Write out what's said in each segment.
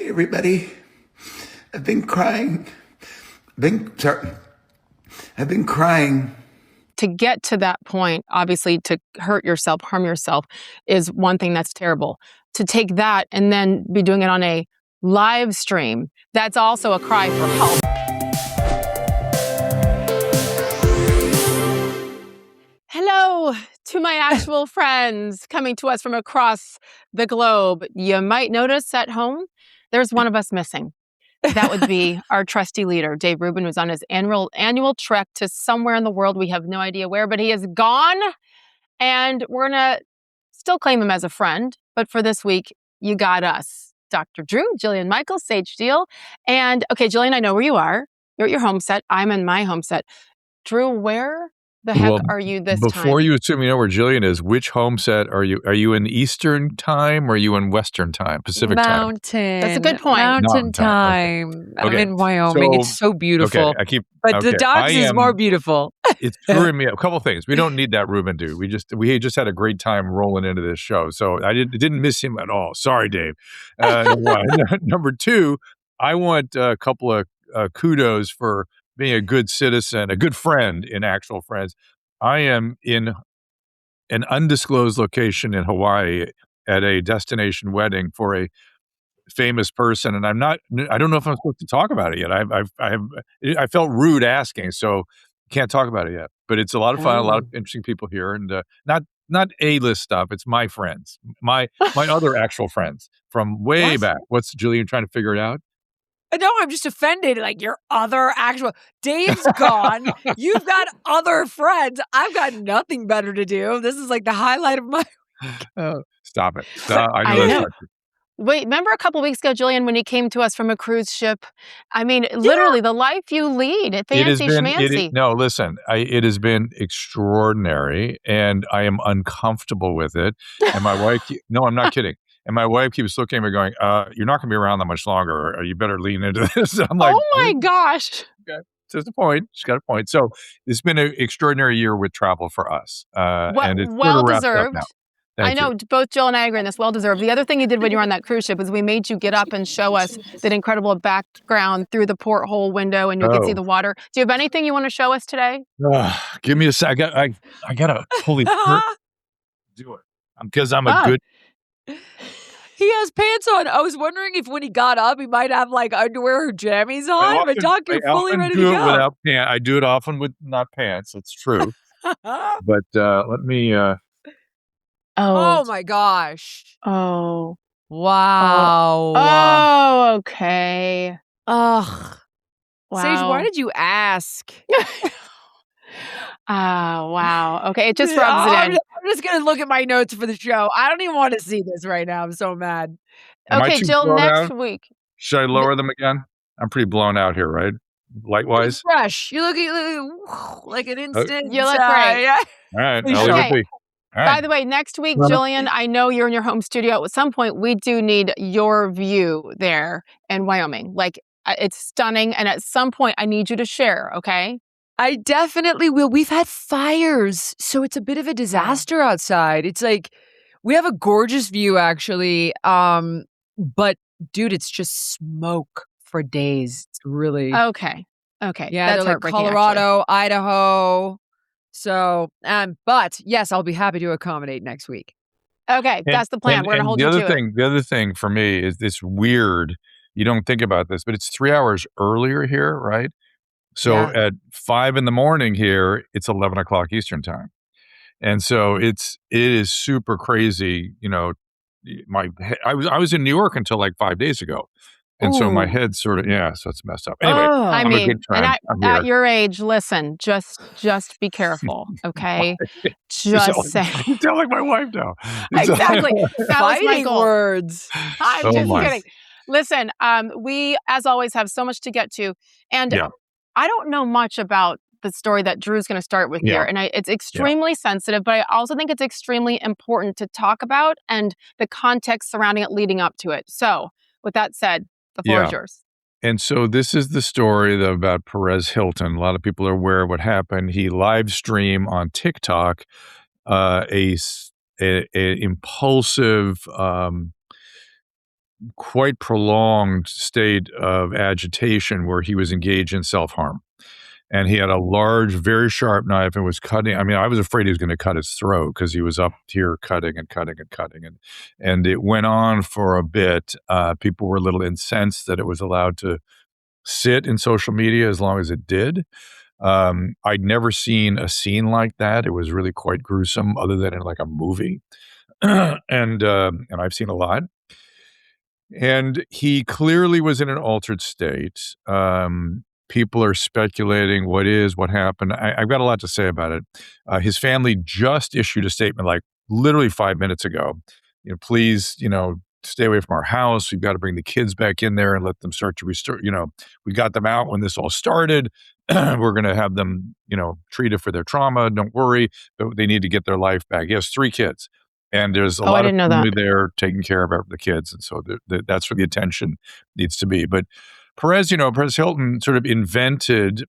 everybody. I've been crying. I've been crying. To get to that point, obviously, to hurt yourself, harm yourself, is one thing that's terrible. To take that and then be doing it on a live stream, that's also a cry for help. Hello to my actual friends coming to us from across the globe. You might notice at home, there's one of us missing. That would be our trusty leader, Dave Rubin, who's on his annual trek to somewhere in the world. We have no idea where, but he is gone. And we're going to still claim him as a friend. But for this week, you got us. Dr. Drew, Jillian Michaels, Sage Steele. And okay, Jillian, I know where you are. You're at your home set. I'm in my home set. Drew, where the heck are you this time? Before you assume you know where Jillian is, which home set are you? Are you in Eastern time or are you in Western time, Pacific time? Mountain. That's a good point. Mountain time. Okay. I'm in Wyoming. It's so beautiful. Okay, but the dogs is more beautiful. It's screwing me up. A couple of things. We don't need that Reuben dude. We just had a great time rolling into this show. So I didn't miss him at all. Sorry, Dave. One. Number two, I want a couple of kudos for being a good citizen, a good friend in actual friends. I am in an undisclosed location in Hawaii at a destination wedding for a famous person, and I don't know if I'm supposed to talk about it yet. I felt rude asking, so can't talk about it yet. But it's a lot of fun, a lot of interesting people here, and not A-list stuff. It's my friends, my other actual friends from way back. What's Jillian trying to figure it out? No, I'm just offended. Like, your other actual... Dave's gone. You've got other friends. I've got nothing better to do. This is like the highlight of my week. Stop it. I know. Wait, remember a couple weeks ago, Jillian, when you came to us from a cruise ship? I mean, literally, the life you lead. Fancy schmancy. No, listen, it has been extraordinary, and I am uncomfortable with it. And my wife... No, I'm not kidding. And my wife keeps looking at me going, you're not going to be around that much longer. Or you better lean into this. I'm like, oh my gosh. Okay. She's a point. She's got a point. So it's been an extraordinary year with travel for us. And it's well deserved. I know both Jill and I agree on this. Well deserved. The other thing you did when you were on that cruise ship is we made you get up and show us that incredible background through the porthole window, and you could see the water. Do you have anything you want to show us today? Give me a sec. I got to holy do it because I'm a good. He has pants on. I was wondering if when he got up, he might have like underwear or jammies on. But Doc, you're fully ready to go. Without pants. I do it often with not pants. It's true. But let me. Oh my gosh. Oh. Wow. Oh, okay. Ugh. Wow. Sage, why did you ask? Wow. Okay, it just rubs it in. I'm just going to look at my notes for the show. I don't even want to see this right now. I'm so mad. Okay, Jill, next week. Should I lower them again? I'm pretty blown out here, right? Light-wise? Fresh. You look like an instant. You look great. Yeah. All right. Okay. By the way, next week, Jillian, I know you're in your home studio. At some point, we do need your view there in Wyoming. Like, it's stunning. And at some point, I need you to share, okay? I definitely will. We've had fires, so it's a bit of a disaster outside. It's like, we have a gorgeous view, actually. But, dude, it's just smoke for days. It's really... Okay. Yeah, that's like Colorado, actually. Idaho. So, but, yes, I'll be happy to accommodate next week. Okay, that's the plan. We're going to hold you to it. The other thing for me is this weird, you don't think about this, but it's 3 hours earlier here, right? So at 5 a.m. here, it's 11 o'clock Eastern time. And so it is super crazy. You know, I was in New York until like 5 days ago. And so my head sort of, so it's messed up. Anyway, I mean, at your age, listen, just be careful, okay? Just say. You sound like my wife now. Exactly. That was my goal. Words. I'm just kidding. Listen, we, as always, have so much to get to. And I don't know much about the story that Drew's going to start with here. And it's extremely sensitive, but I also think it's extremely important to talk about and the context surrounding it leading up to it. So with that said, the floor is yours. And so this is the story about Perez Hilton. A lot of people are aware of what happened. He live streamed on TikTok a impulsive quite prolonged state of agitation where he was engaged in self-harm. And he had a large, very sharp knife and was cutting. I mean, I was afraid he was going to cut his throat because he was up here cutting and cutting and cutting. And it went on for a bit. People were a little incensed that it was allowed to sit in social media as long as it did. I'd never seen a scene like that. It was really quite gruesome, other than in like a movie. And I've seen a lot. And he clearly was in an altered state. People are speculating what happened. I've got a lot to say about it. His family just issued a statement like literally 5 minutes ago. Please, stay away from our house. We've got to bring the kids back in there and let them start to restore. We got them out when this all started. We're going to have them, treated for their trauma. Don't worry, but they need to get their life back. He has 3 kids. And there's a lot of family there taking care of the kids. And so that's where the attention needs to be. But Perez Hilton sort of invented,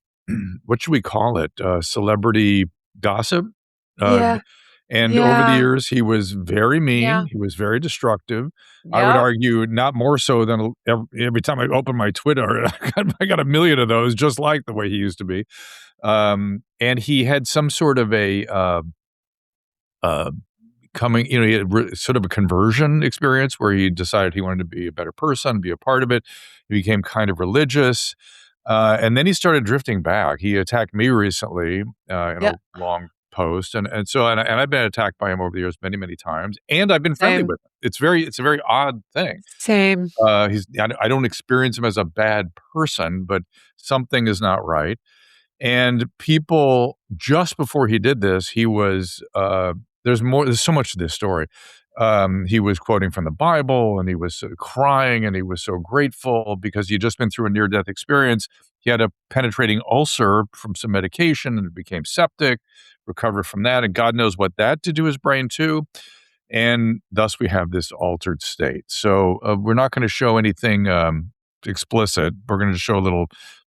what should we call it? Celebrity gossip. And over the years, he was very mean. Yeah. He was very destructive. Yeah. I would argue not more so than every time I open my Twitter, I got a million of those, just like the way he used to be. And he had some sort of a he had sort of a conversion experience where he decided he wanted to be a better person, be a part of it. He became kind of religious. And then he started drifting back. He attacked me recently in a long post. And I've been attacked by him over the years many, many times. And I've been friendly with him. It's a very odd thing. Same. I don't experience him as a bad person, but something is not right. And people, just before he did this, he was there's so much to this story. He was quoting from the Bible, and he was crying, and he was so grateful because he'd just been through a near-death experience. He had a penetrating ulcer from some medication, and it became septic, recovered from that, and God knows what that did to his brain too. And thus we have this altered state. So we're not going to show anything explicit. We're going to show a little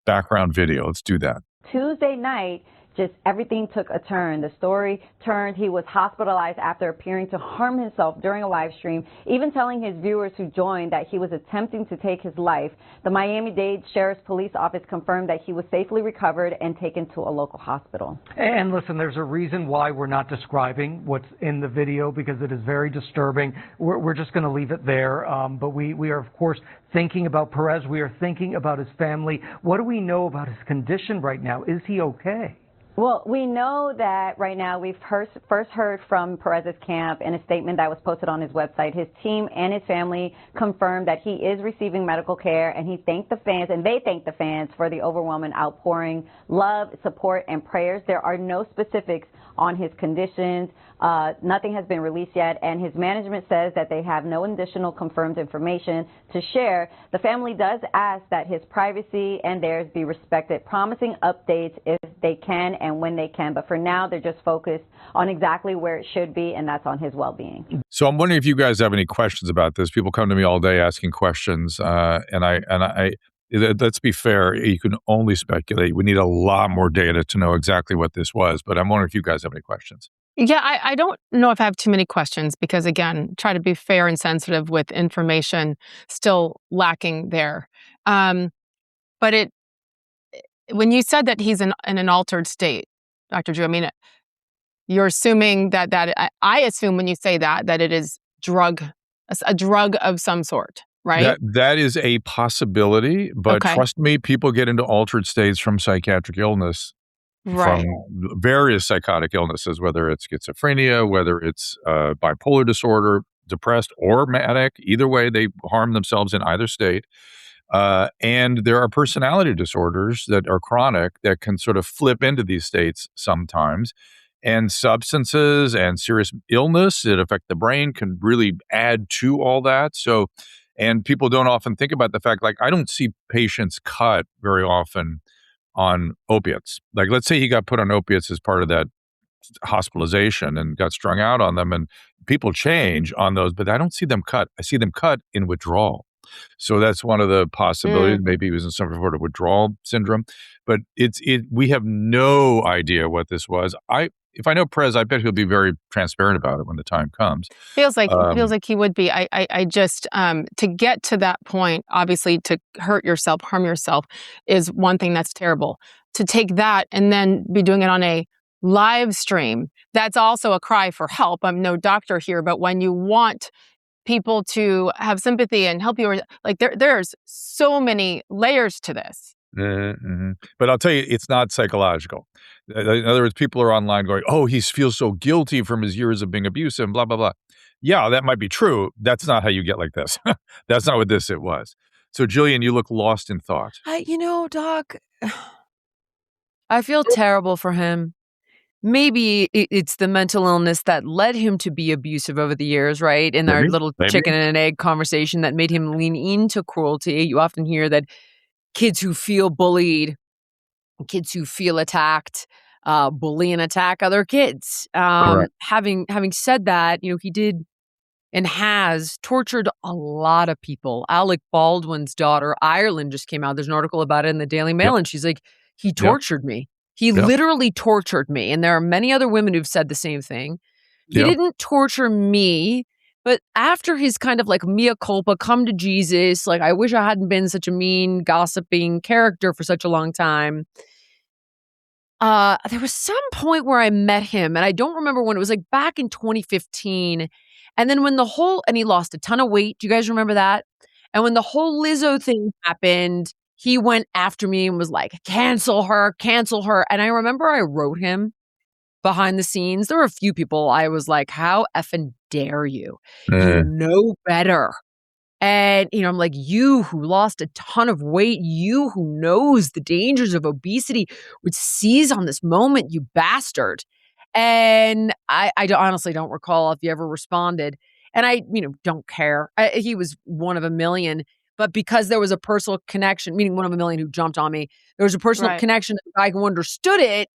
background video. Let's do that. Tuesday night, just everything took a turn. The story turned. He was hospitalized after appearing to harm himself during a live stream, even telling his viewers who joined that he was attempting to take his life. The Miami-Dade Sheriff's Police Office confirmed that he was safely recovered and taken to a local hospital. And listen, there's a reason why we're not describing what's in the video, because it is very disturbing. We're just going to leave it there. But we are, of course, thinking about Perez. We are thinking about his family. What do we know about his condition right now? Is he okay? Well, we know that right now we've first heard from Perez's camp in a statement that was posted on his website. His team and his family confirmed that he is receiving medical care, and he thanked the fans, and they thanked the fans for the overwhelming outpouring love, support, and prayers. There are no specifics on his conditions. Nothing has been released yet, and his management says that they have no additional confirmed information to share. The family does ask that his privacy and theirs be respected, promising updates if they can and when they can. But for now, they're just focused on exactly where it should be, and that's on his well-being. So I'm wondering if you guys have any questions about this. People come to me all day asking questions, and I let's be fair, you can only speculate. We need a lot more data to know exactly what this was, but I'm wondering if you guys have any questions. Yeah, I don't know if I have too many questions because, again, try to be fair and sensitive with information still lacking there. But when you said that he's in an altered state, Dr. Drew, I mean, you're assuming that I assume when you say that it is a drug of some sort, right? That is a possibility, but trust me, people get into altered states from psychiatric illness. Right. From various psychotic illnesses, whether it's schizophrenia, whether it's bipolar disorder, depressed or manic. Either way, they harm themselves in either state. And there are personality disorders that are chronic that can sort of flip into these states sometimes. And substances and serious illness that affect the brain can really add to all that. So, and people don't often think about the fact, like, I don't see patients cut very often on opiates. Like, let's say he got put on opiates as part of that hospitalization and got strung out on them, and people change on those, but I don't see them cut. I see them cut in withdrawal. So that's one of the possibilities. Maybe he was in some sort of withdrawal syndrome, but we have no idea what this was. if I know Perez, I bet he'll be very transparent about it when the time comes. Feels like he would be. I just to get to that point, obviously to hurt yourself, harm yourself is one thing that's terrible. To take that and then be doing it on a live stream, that's also a cry for help. I'm no doctor here, but when you want people to have sympathy and help you, like there's so many layers to this. Mm-hmm. But I'll tell you, it's not psychological. In other words, people are online going, "Oh, he feels so guilty from his years of being abusive," and blah blah blah. Yeah, that might be true. That's not how you get like this. That's not what it was. So, Jillian, you look lost in thought. Doc, I feel terrible for him. Maybe it's the mental illness that led him to be abusive over the years, right? In our little chicken and an egg conversation that made him lean into cruelty. You often hear that kids who feel bullied, kids who feel attacked, bully and attack other kids. Having said that, he did and has tortured a lot of people. Alec Baldwin's daughter, Ireland, just came out. There's an article about it in the Daily Mail, and she's like, he tortured me. He literally tortured me. And there are many other women who've said the same thing. He didn't torture me, but after his kind of like mea culpa, come to Jesus, like, I wish I hadn't been such a mean, gossiping character for such a long time. There was some point where I met him, and I don't remember when. It was like back in 2015. And then when and he lost a ton of weight. Do you guys remember that? And when the whole Lizzo thing happened, he went after me and was like, cancel her. And I remember I wrote him behind the scenes. There were a few people I was like, how effing dare you? You know better. And, I'm like, you who lost a ton of weight, you who knows the dangers of obesity would seize on this moment, you bastard. And I honestly don't recall if he ever responded. And I, don't care. He was one of a million. But because there was a personal connection, meaning one of a million who jumped on me, there was a personal connection to the guy who understood it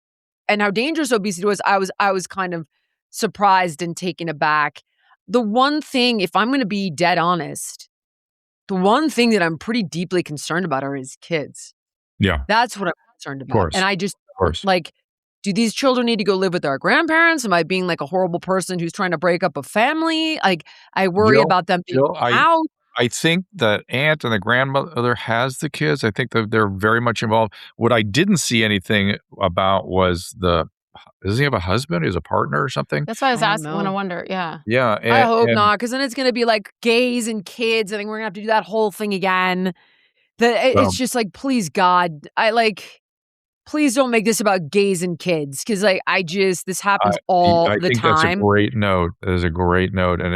and how dangerous obesity was. I was kind of surprised and taken aback. The one thing, if I'm going to be dead honest, the one thing that I'm pretty deeply concerned about are his kids. Yeah. That's what I'm concerned about. Of course. And I just, like, do these children need to go live with their grandparents? Am I being like a horrible person who's trying to break up a family? Like, I worry about them being out. I think the aunt and the grandmother has the kids. I think that they're very much involved. What I didn't see anything about was does he have a husband? Is a partner or something? That's why I was asking when I wonder. Yeah. Yeah. I hope not, because then it's going to be like gays and kids. I think we're going to have to do that whole thing again. It's just like, please, God, please don't make this about gays and kids, because this happens all the time. I think that's a great note. That is a great note, and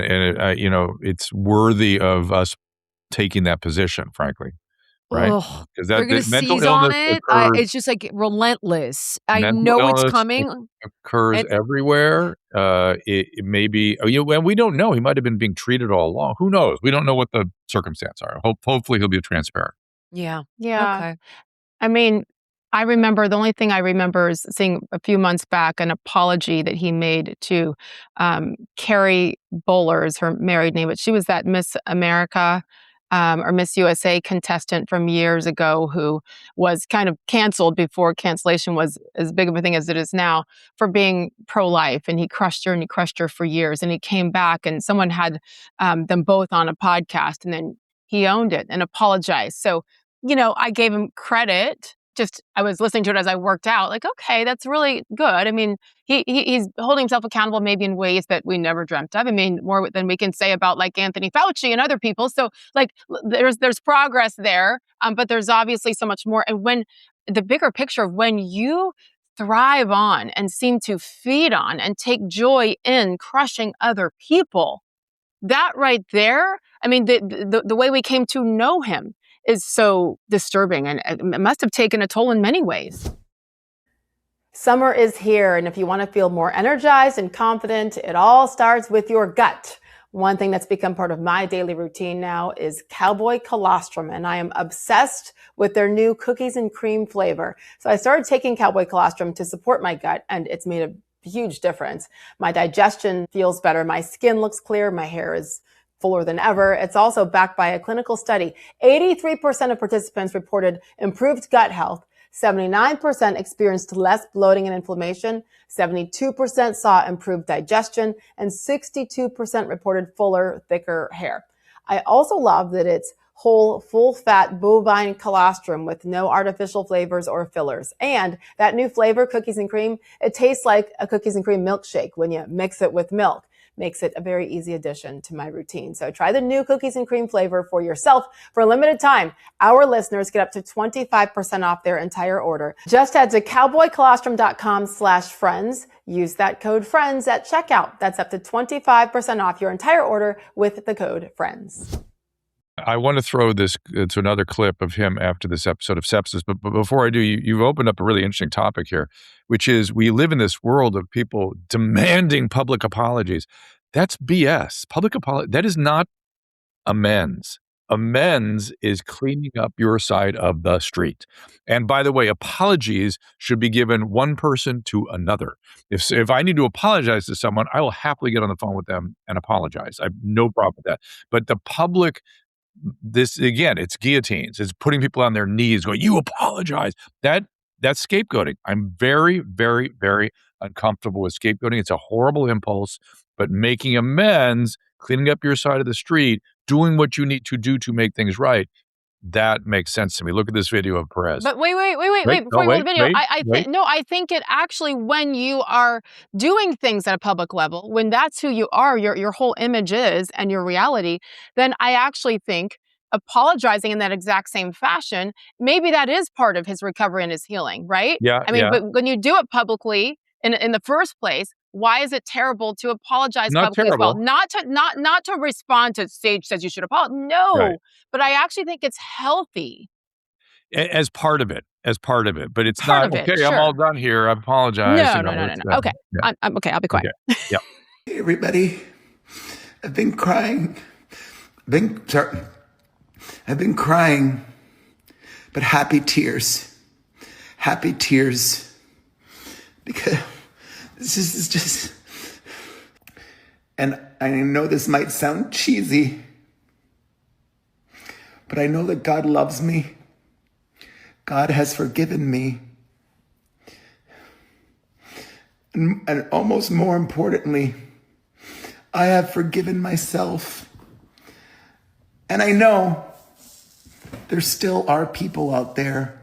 it's worthy of us taking that position, frankly, right? Because they're going to seize on it. It's just like relentless. I know it's coming. Occurs everywhere. It may be, and we don't know. He might have been being treated all along. Who knows? We don't know what the circumstances are. Hopefully, he'll be transparent. Yeah. Okay. I mean, the only thing I remember is seeing a few months back an apology that he made to Carrie Bowler is her married name, but she was that Miss America or Miss USA contestant from years ago who was kind of canceled before cancellation was as big of a thing as it is now for being pro-life. And he crushed her for years. And he came back and someone had them both on a podcast, and then he owned it and apologized. So, I gave him credit. I was listening to it as I worked out, like, okay, that's really good. I mean, he's holding himself accountable maybe in ways that we never dreamt of. I mean, more than we can say about like Anthony Fauci and other people. So like there's progress there, but there's obviously so much more. And when the bigger picture of when you thrive on and seem to feed on and take joy in crushing other people, that right there, I mean, the way we came to know him is so disturbing, and it must have taken a toll in many ways. Summer is here, and if you want to feel more energized and confident, it all starts with your gut. One thing that's become part of my daily routine now is Cowboy Colostrum, and I am obsessed with their new cookies and cream flavor. So I started taking Cowboy Colostrum to support my gut, and it's made a huge difference. My digestion feels better, my skin looks clear, my hair is fuller than ever. It's also backed by a clinical study. 83% of participants reported improved gut health. 79% experienced less bloating and inflammation, 72% saw improved digestion, and 62% reported fuller, thicker hair. I also love that it's whole, full-fat bovine colostrum with no artificial flavors or fillers. And that new flavor, cookies and cream, it tastes like a cookies and cream milkshake when you mix it with milk. Makes it a very easy addition to my routine. So try the new cookies and cream flavor for yourself. For a limited time, our listeners get up to 25% off their entire order. Just head to cowboycolostrum.com/friends. Use that code FRIENDS at checkout. That's up to 25% off your entire order with the code FRIENDS. I want to throw this to another clip of him after this episode of sepsis. But before I do, you've opened up a really interesting topic here, which is we live in this world of people demanding public apologies. That's BS. Public apology, that is not amends. Amends is cleaning up your side of the street. And by the way, apologies should be given one person to another. If I need to apologize to someone, I will happily get on the phone with them and apologize. I have no problem with that. But the public, this again, it's guillotines. It's putting people on their knees going, you apologize. That's scapegoating. I'm very, very, very uncomfortable with scapegoating. It's a horrible impulse, but making amends, cleaning up your side of the street, doing what you need to do to make things right, that makes sense to me. Look at this video of Perez. But wait, before you go to the video, I think it actually, when you are doing things at a public level, when that's who you are, your whole image is, and your reality, then I actually think apologizing in that exact same fashion, maybe that is part of his recovery and his healing, right? Yeah. I mean, but when you do it publicly in the first place, why is it terrible to apologize publicly as well? Not to respond to stage says you should apologize. No, right. But I actually think it's healthy. As part of it. But it's part not, okay, sure. I'm all done here. I apologize. No. Okay. Yeah. I'm okay. I'll be quiet. Okay. Yeah. Hey, everybody. I've been crying. I've been crying, but happy tears. Happy tears. Because this is just, and I know this might sound cheesy, but I know that God loves me. God has forgiven me. And almost more importantly, I have forgiven myself. And I know there still are people out there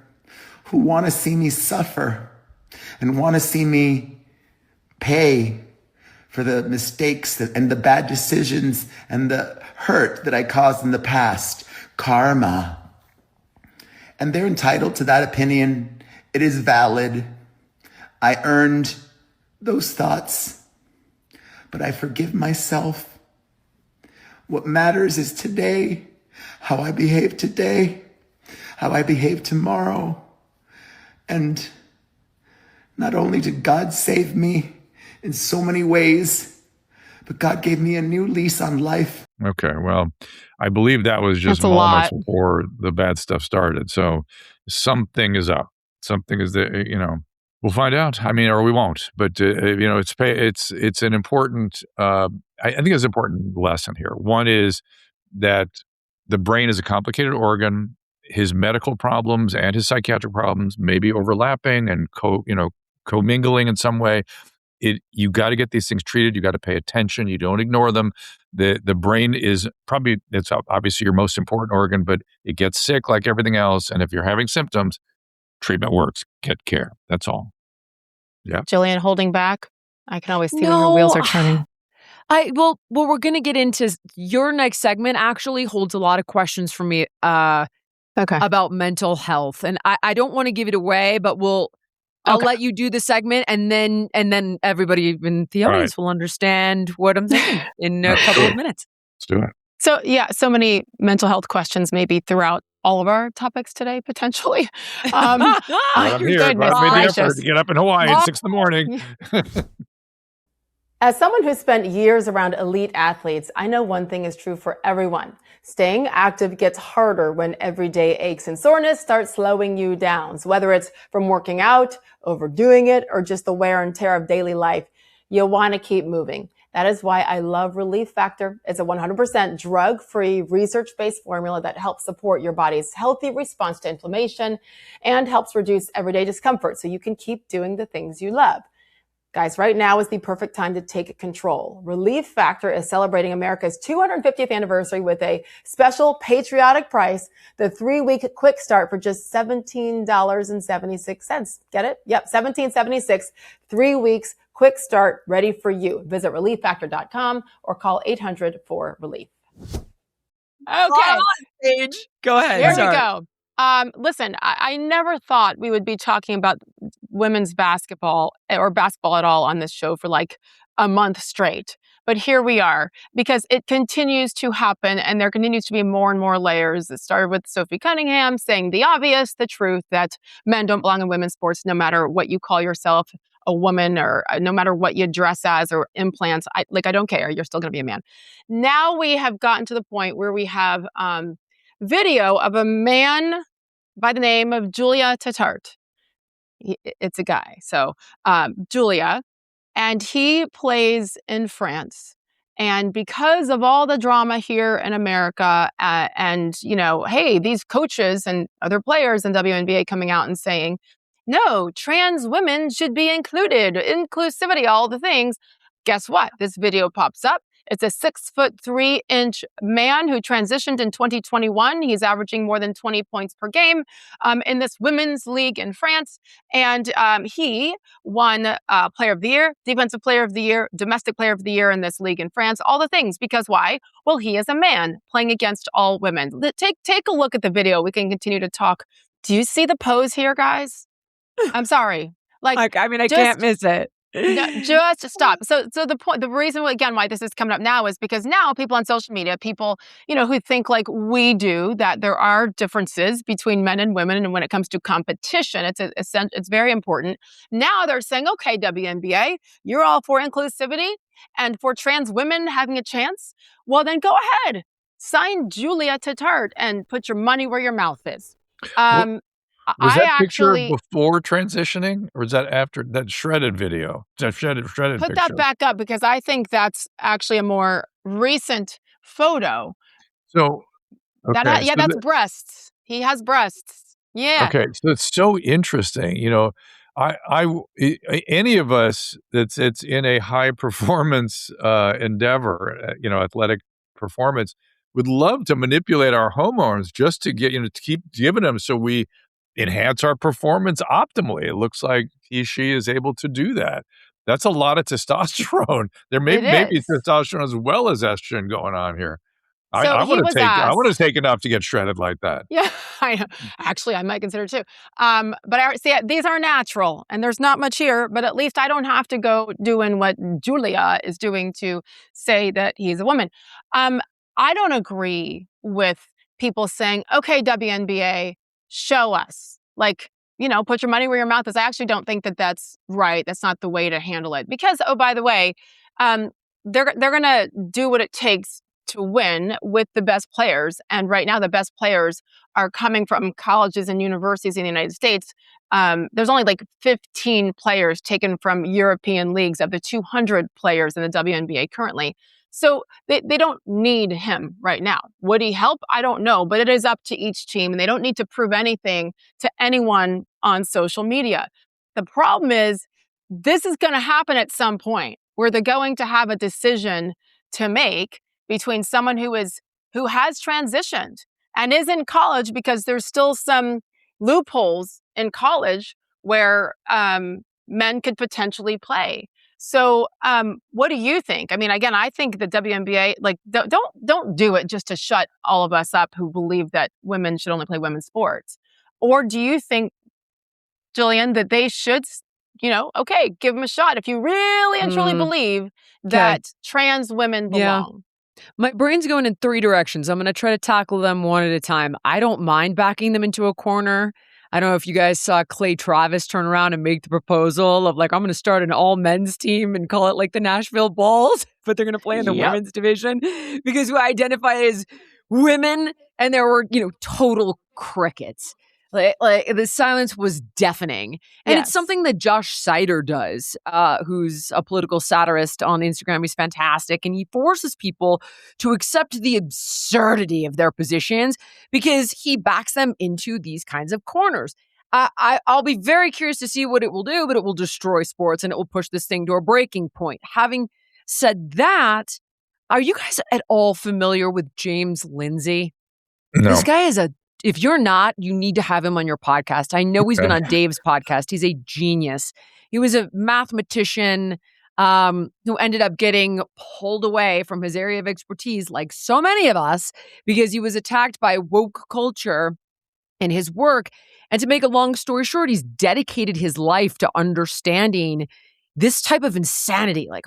who want to see me suffer and want to see me pay for the mistakes and the bad decisions and the hurt that I caused in the past. Karma. And they're entitled to that opinion. It is valid. I earned those thoughts, but I forgive myself. What matters is today, how I behave today, how I behave tomorrow. And not only did God save me in so many ways, but God gave me a new lease on life. Okay, well, I believe that was just moments before the bad stuff started. So something is up. Something is there, we'll find out. I mean, or we won't. But, it's an important, I think it's an important lesson here. One is that the brain is a complicated organ. His medical problems and his psychiatric problems may be overlapping and commingling in some way. You got to get these things treated. You got to pay attention. You don't ignore them. The brain is it's obviously your most important organ, but it gets sick like everything else. And if you're having symptoms, treatment works. Get care. That's all. Yeah. Jillian holding back. I can always see when her wheels are turning. Well, we're going to get into your next segment. Actually, holds a lot of questions for me. About mental health, and I don't want to give it away, but I'll let you do the segment, and then everybody in the audience will understand what I'm thinking in a couple of minutes. Let's do it. So so many mental health questions maybe throughout all of our topics today, potentially. I'm here. Goodness gracious. To get up in Hawaii at 6 a.m. As someone who spent years around elite athletes, I know one thing is true for everyone. Staying active gets harder when everyday aches and soreness start slowing you down. So whether it's from working out, overdoing it, or just the wear and tear of daily life, you'll want to keep moving. That is why I love Relief Factor. It's a 100% drug-free, research-based formula that helps support your body's healthy response to inflammation and helps reduce everyday discomfort so you can keep doing the things you love. Guys, right now is the perfect time to take control. Relief Factor is celebrating America's 250th anniversary with a special patriotic price, the 3-week quick start for just $17.76. Get it? Yep, $17.76, 3 weeks, quick start, ready for you. Visit relieffactor.com or call 800-4RELIEF. Okay. Paige. Go ahead. Here Sorry. we go. Listen, I never thought we would be talking about women's basketball or basketball at all on this show for like a month straight. But here we are because it continues to happen and there continues to be more and more layers. It started with Sophie Cunningham saying the obvious, the truth that men don't belong in women's sports no matter what you call yourself, a woman, or no matter what you dress as or implants. I don't care. You're still going to be a man. Now we have gotten to the point where we have video of a man by the name of Julia Tatart. It's a guy. So Julia, and he plays in France. And because of all the drama here in America and, hey, these coaches and other players in WNBA coming out and saying, no, trans women should be included, inclusivity, all the things. Guess what? This video pops up. It's a 6'3" man who transitioned in 2021. He's averaging more than 20 points per game in this women's league in France. And he won Player of the Year, Defensive Player of the Year, Domestic Player of the Year in this league in France. All the things. Because why? Well, he is a man playing against all women. Take a look at the video. We can continue to talk. Do you see the pose here, guys? I'm sorry. I can't miss it. No, just stop. So the reason again why this is coming up now is because now people on social media, people who think like we do, that there are differences between men and women, and when it comes to competition, it's very important. Now they're saying, okay, WNBA, you're all for inclusivity and for trans women having a chance. Well, then go ahead, sign Julia Tatart and put your money where your mouth is. Was that picture before transitioning, or was that after that shredded video? That shredded Put picture. that back up because I think that's actually a more recent photo. So, okay. That's breasts. He has breasts. Yeah. Okay, so it's so interesting. Any of us that's in a high performance endeavor, athletic performance, would love to manipulate our hormones just to get to keep giving them so we enhance our performance optimally. It looks like she is able to do that. That's a lot of testosterone. There may be testosterone as well as estrogen going on here. So I want to take enough to get shredded like that. Yeah, I know. Actually, I might consider too. But these are natural, and there's not much here. But at least I don't have to go doing what Julia is doing to say that he's a woman. I don't agree with people saying, "Okay, WNBA, show us." Put your money where your mouth is. I actually don't think that that's right. That's not the way to handle it. Because, oh, by the way, they're going to do what it takes to win with the best players. And right now, the best players are coming from colleges and universities in the United States. There's only 15 players taken from European leagues of the 200 players in the WNBA currently. So they don't need him right now. Would he help? I don't know, but it is up to each team, and they don't need to prove anything to anyone on social media. The problem is this is going to happen at some point where they're going to have a decision to make between someone who has transitioned and is in college, because there's still some loopholes in college where men could potentially play. So what do you think? I mean, again, I think the WNBA, don't do it just to shut all of us up who believe that women should only play women's sports. Or do you think, Jillian, that they should, okay, give them a shot if you really and truly believe that trans women belong? My brain's going in 3 directions. I'm going to try to tackle them one at a time. I don't mind backing them into a corner. I don't know if you guys saw Clay Travis turn around and make the proposal of I'm going to start an all men's team and call it the Nashville Bulls, but they're going to play in the women's division because we identify as women, and there were, total crickets. Like the silence was deafening. And it's Yes. something that Josh Sider does, who's a political satirist on Instagram. He's fantastic. And he forces people to accept the absurdity of their positions because he backs them into these kinds of corners. I'll be very curious to see what it will do, but it will destroy sports and it will push this thing to a breaking point. Having said that, are you guys at all familiar with James Lindsay? No. This guy is if you're not, you need to have him on your podcast. I know he's been on Dave's podcast. He's a genius. He was a mathematician who ended up getting pulled away from his area of expertise, like so many of us, because he was attacked by woke culture in his work. And to make a long story short, he's dedicated his life to understanding this type of insanity, like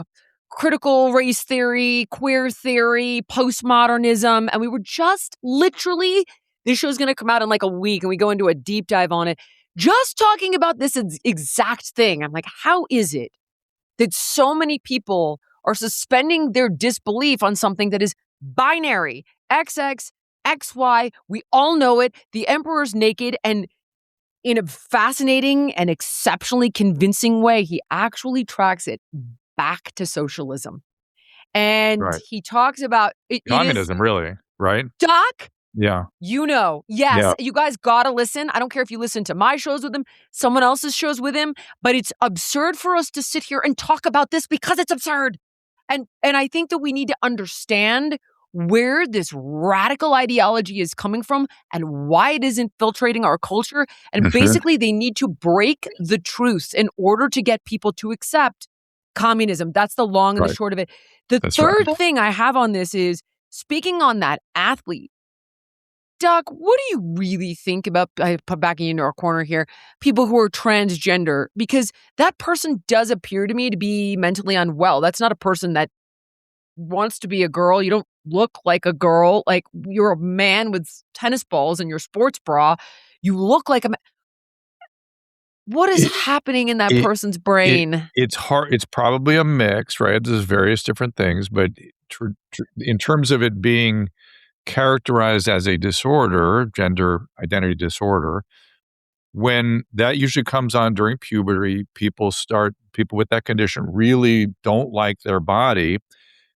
critical race theory, queer theory, postmodernism. And we were just literally, this show's going to come out in like a week and we go into a deep dive on it, just talking about this exact thing. I'm like, how is it that so many people are suspending their disbelief on something that is binary, XX, XY? We all know it. The emperor's naked, and in a fascinating and exceptionally convincing way, he actually tracks it back to socialism. And he talks about communism, really, right? Doc, Yeah. yes, Yeah. you guys gotta listen. I don't care if you listen to my shows with him, someone else's shows with him, but it's absurd for us to sit here and talk about this because it's absurd. And I think that we need to understand where this radical ideology is coming from and why it is infiltrating our culture. And basically, they need to break the truth in order to get people to accept communism. That's the long and the short of it. The third thing I have on this is, speaking on that athlete, Doc, what do you really think about, I put back into our corner here, people who are transgender? Because that person does appear to me to be mentally unwell. That's not a person that wants to be a girl. You don't look like a girl. Like, you're a man with tennis balls and your sports bra. You look like a man. What is happening in that person's brain? It's hard. It's probably a mix, right? There's various different things, but in terms of it being characterized as a disorder, gender identity disorder, when that usually comes on during puberty, people with that condition really don't like their body.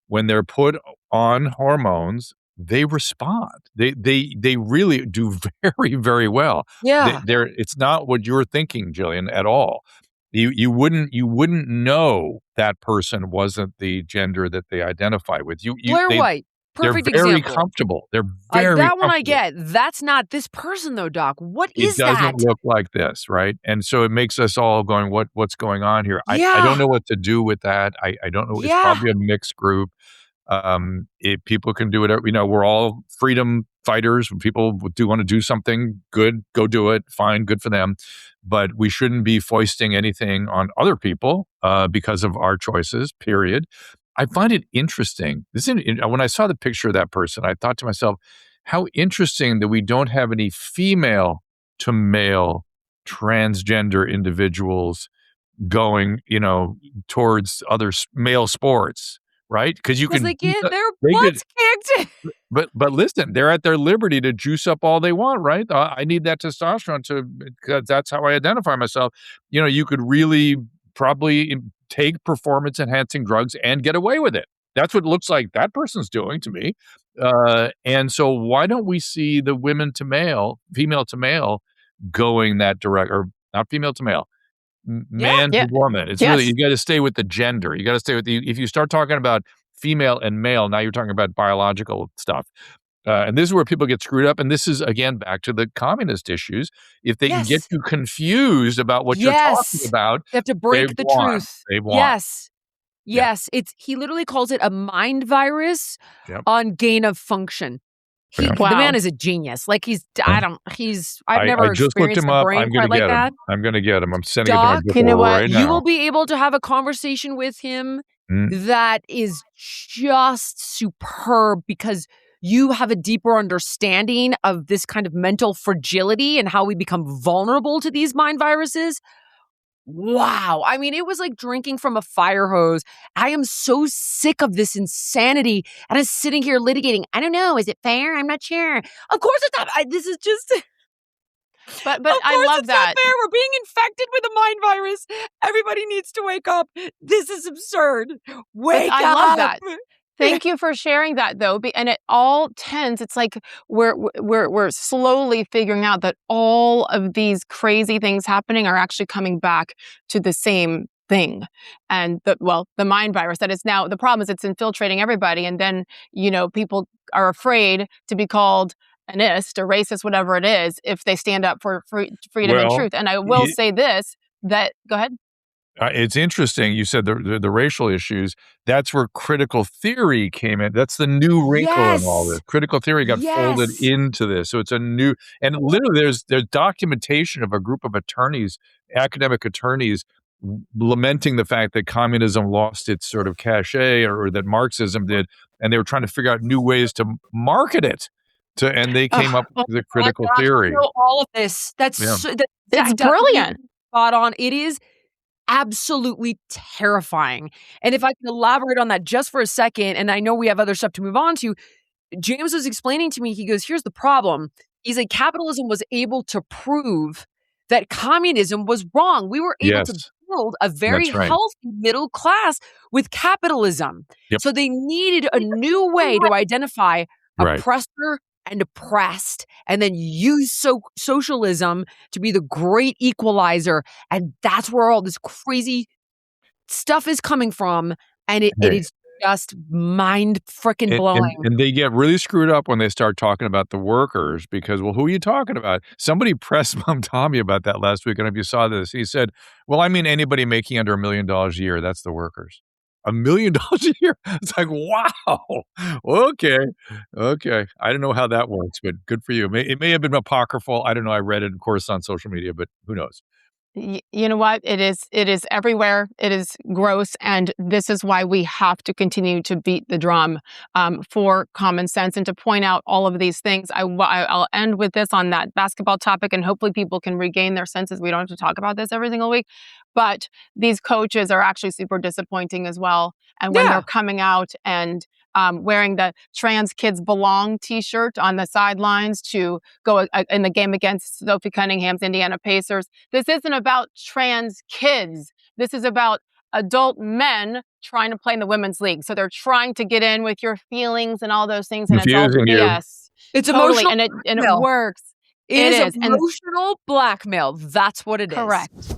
When they're put on hormones, they respond. They really do very, very well. Yeah. It's not what you're thinking, Jillian, at all. You wouldn't know that person wasn't the gender that they identify with. Blair White. Perfect they're very example. comfortable. They're very that one I comfortable. get. That's not this person though, Doc. What is that? It doesn't look like this, right? And so it makes us all going, what's going on here? I don't know what to do with that. I don't know. It's probably a mixed group. If people can do whatever, we're all freedom fighters. When people do want to do something good, go do it. Fine, good for them. But we shouldn't be foisting anything on other people because of our choices, period. I find it interesting. When I saw the picture of that person, I thought to myself, how interesting that we don't have any female to male transgender individuals going, towards other male sports, right? Because they get their butts kicked. But listen, they're at their liberty to juice up all they want, right? I need that testosterone because that's how I identify myself. You could really probably take performance enhancing drugs and get away with it. That's what it looks like that person's doing to me. And so why don't we see the female to male going that direct, or not female to male, man to woman. It's really, you got to stay with the gender. You got to stay with if you start talking about female and male, now you're talking about biological stuff. And this is where people get screwed up. And this is, again, back to the communist issues. If they can get you confused about what you're talking about, they have to break the truth. They want. Yes. He literally calls it a mind virus on gain of function. The man is a genius. Like I've never just looked experienced him a up. brain I'm going quite to like get that. him. I'm going to get him. I'm sending Doc, it to my right now. You will be able to have a conversation with him that is just superb because you have a deeper understanding of this kind of mental fragility and how we become vulnerable to these mind viruses. Wow. I mean, it was like drinking from a fire hose. I am so sick of this insanity. And I'm sitting here litigating. I don't know. Is it fair? I'm not sure. Of course it's not. This is just... But Of I course love it's that. not fair. We're being infected with a mind virus. Everybody needs to wake up. This is absurd. Wake I up. love that. Thank you for sharing that, though. And it all tends. It's like we're slowly figuring out that all of these crazy things happening are actually coming back to the same thing, and the mind virus that is now. The problem is it's infiltrating everybody, and then people are afraid to be called anist or racist, whatever it is, if they stand up for freedom and Well, truth. And I will say this: that go ahead. It's interesting. You said the racial issues. That's where critical theory came in. That's the new wrinkle in all this. Yes. Critical theory got folded Yes. into this. So it's a new, and literally there's documentation of a group of attorneys, academic attorneys, lamenting the fact that communism lost its sort of cachet, or that Marxism did, and they were trying to figure out new ways to market it. And they came up with the critical my gosh, theory. I know all of this. That's Yeah. It's brilliant. Spot on. It is absolutely terrifying. And if I can elaborate on that just for a second, and I know we have other stuff to move on to, James was explaining to me, he goes, here's the problem. He's like, capitalism was able to prove that communism was wrong. We were able to Yes. build a very That's right. healthy middle class with capitalism. Yep. So they needed a new way to identify Right. oppressor and oppressed, and then use socialism to be the great equalizer. And that's where all this crazy stuff is coming from. And it Hey. is just mind freaking blowing. And they get really screwed up when they start talking about the workers, because, well, who are you talking about? Somebody pressed Mom Tommy about that last week. And if you saw this, he said, well, I mean, anybody making under $1 million a year, that's the workers. $1 million a year? It's like, wow. Okay. I don't know how that works, but good for you. It may have been apocryphal. I don't know. I read it, of course, on social media, but who knows? You know what? It is everywhere. It is gross. And this is why we have to continue to beat the drum for common sense and to point out all of these things. I'll end with this on that basketball topic, and hopefully people can regain their senses. We don't have to talk about this every single week. But these coaches are actually super disappointing as well. And when they're coming out and wearing the Trans Kids Belong t-shirt on the sidelines to go in the game against Sophie Cunningham's Indiana Pacers. This isn't about trans kids. This is about adult men trying to play in the women's league. So they're trying to get in with your feelings and all those things, and it's all Confusing you. BS. It's Totally, emotional and it blackmail. works. It is And emotional blackmail. That's what it is. correct.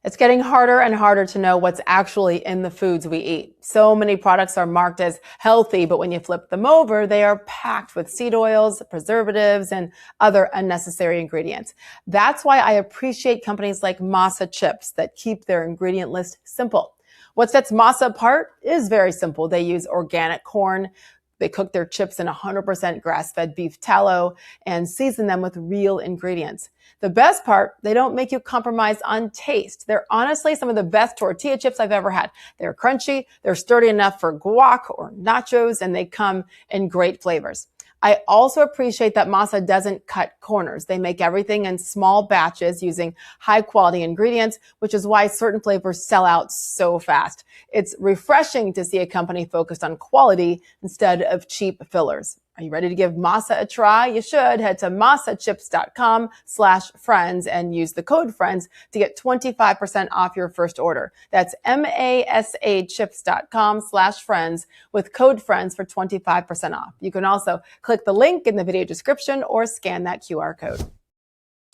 It's getting harder and harder to know what's actually in the foods we eat. So many products are marked as healthy, but when you flip them over, they are packed with seed oils, preservatives, and other unnecessary ingredients. That's why I appreciate companies like Masa Chips that keep their ingredient list simple. What sets Masa apart is very simple. They use organic corn. They cook their chips in 100% grass-fed beef tallow and season them with real ingredients. The best part, they don't make you compromise on taste. They're honestly some of the best tortilla chips I've ever had. They're crunchy, they're sturdy enough for guac or nachos, and they come in great flavors. I also appreciate that Masa doesn't cut corners. They make everything in small batches using high quality ingredients, which is why certain flavors sell out so fast. It's refreshing to see a company focused on quality instead of cheap fillers. Are you ready to give Masa a try? You should. Head to masachips.com/friends and use the code friends to get 25% off your first order. That's masachips.com/friends with code friends for 25% off. You can also click the link in the video description or scan that QR code.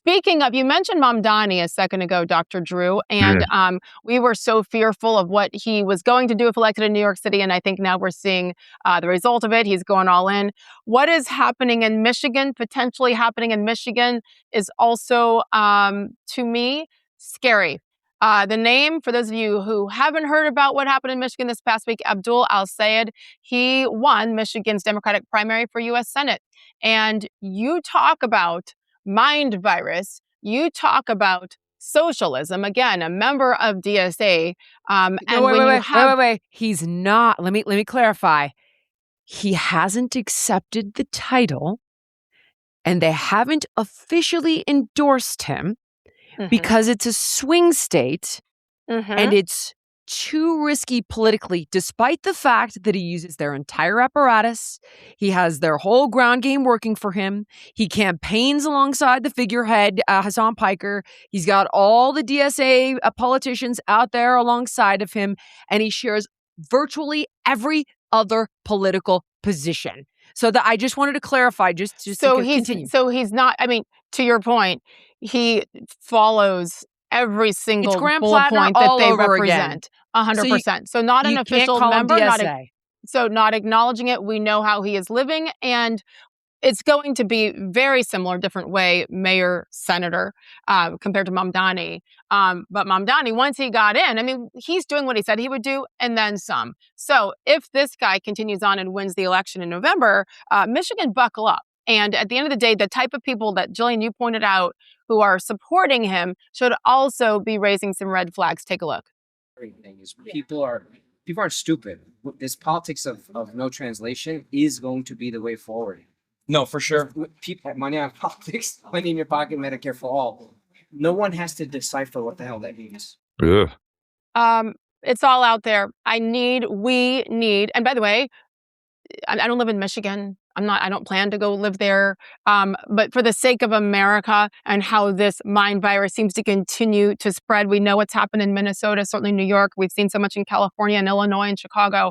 Speaking of, you mentioned Mamdani a second ago, Dr. Drew, and we were so fearful of what he was going to do if elected in New York City, and I think now we're seeing the result of it. He's going all in. What is happening in Michigan, potentially happening in Michigan, is also, to me, scary. The name, for those of you who haven't heard about what happened in Michigan this past week, Abdul al-Sayed, he won Michigan's Democratic primary for U.S. Senate. And you talk about mind virus, you talk about socialism, again, a member of DSA. Wait. He's not. Let me clarify. He hasn't accepted the title, and they haven't officially endorsed him because it's a swing state and it's too risky politically, despite the fact that he uses their entire apparatus. He has their whole ground game working for him. He campaigns alongside the figurehead, Hassan Piker. He's got all the DSA politicians out there alongside of him, and he shares virtually every other political position. So that I just wanted to clarify, just So to continue. so he's not, I mean, to your point, he follows every single Graham bullet Plattner point that all they over again. represent. 100%. So not an You can't official call him member, DSA. not acknowledging it. We know how he is living, and it's going to be very similar, different way, mayor, senator, compared to Mamdani. But Mamdani, once he got in, I mean, he's doing what he said he would do and then some. So if this guy continues on and wins the election in November, Michigan, buckle up. And at the end of the day, the type of people that, Jillian, you pointed out, who are supporting him should also be raising some red flags. Take a look. Thing is people aren't stupid. This politics of no translation is going to be the way forward. No, for sure. People money on politics, money in your pocket, Medicare for all. No one has to decipher what the hell that means. Ugh. It's all out there. We need, and by the way, I don't live in Michigan. I don't plan to go live there. But for the sake of America and how this mind virus seems to continue to spread, we know what's happened in Minnesota, certainly New York. We've seen so much in California and Illinois and Chicago.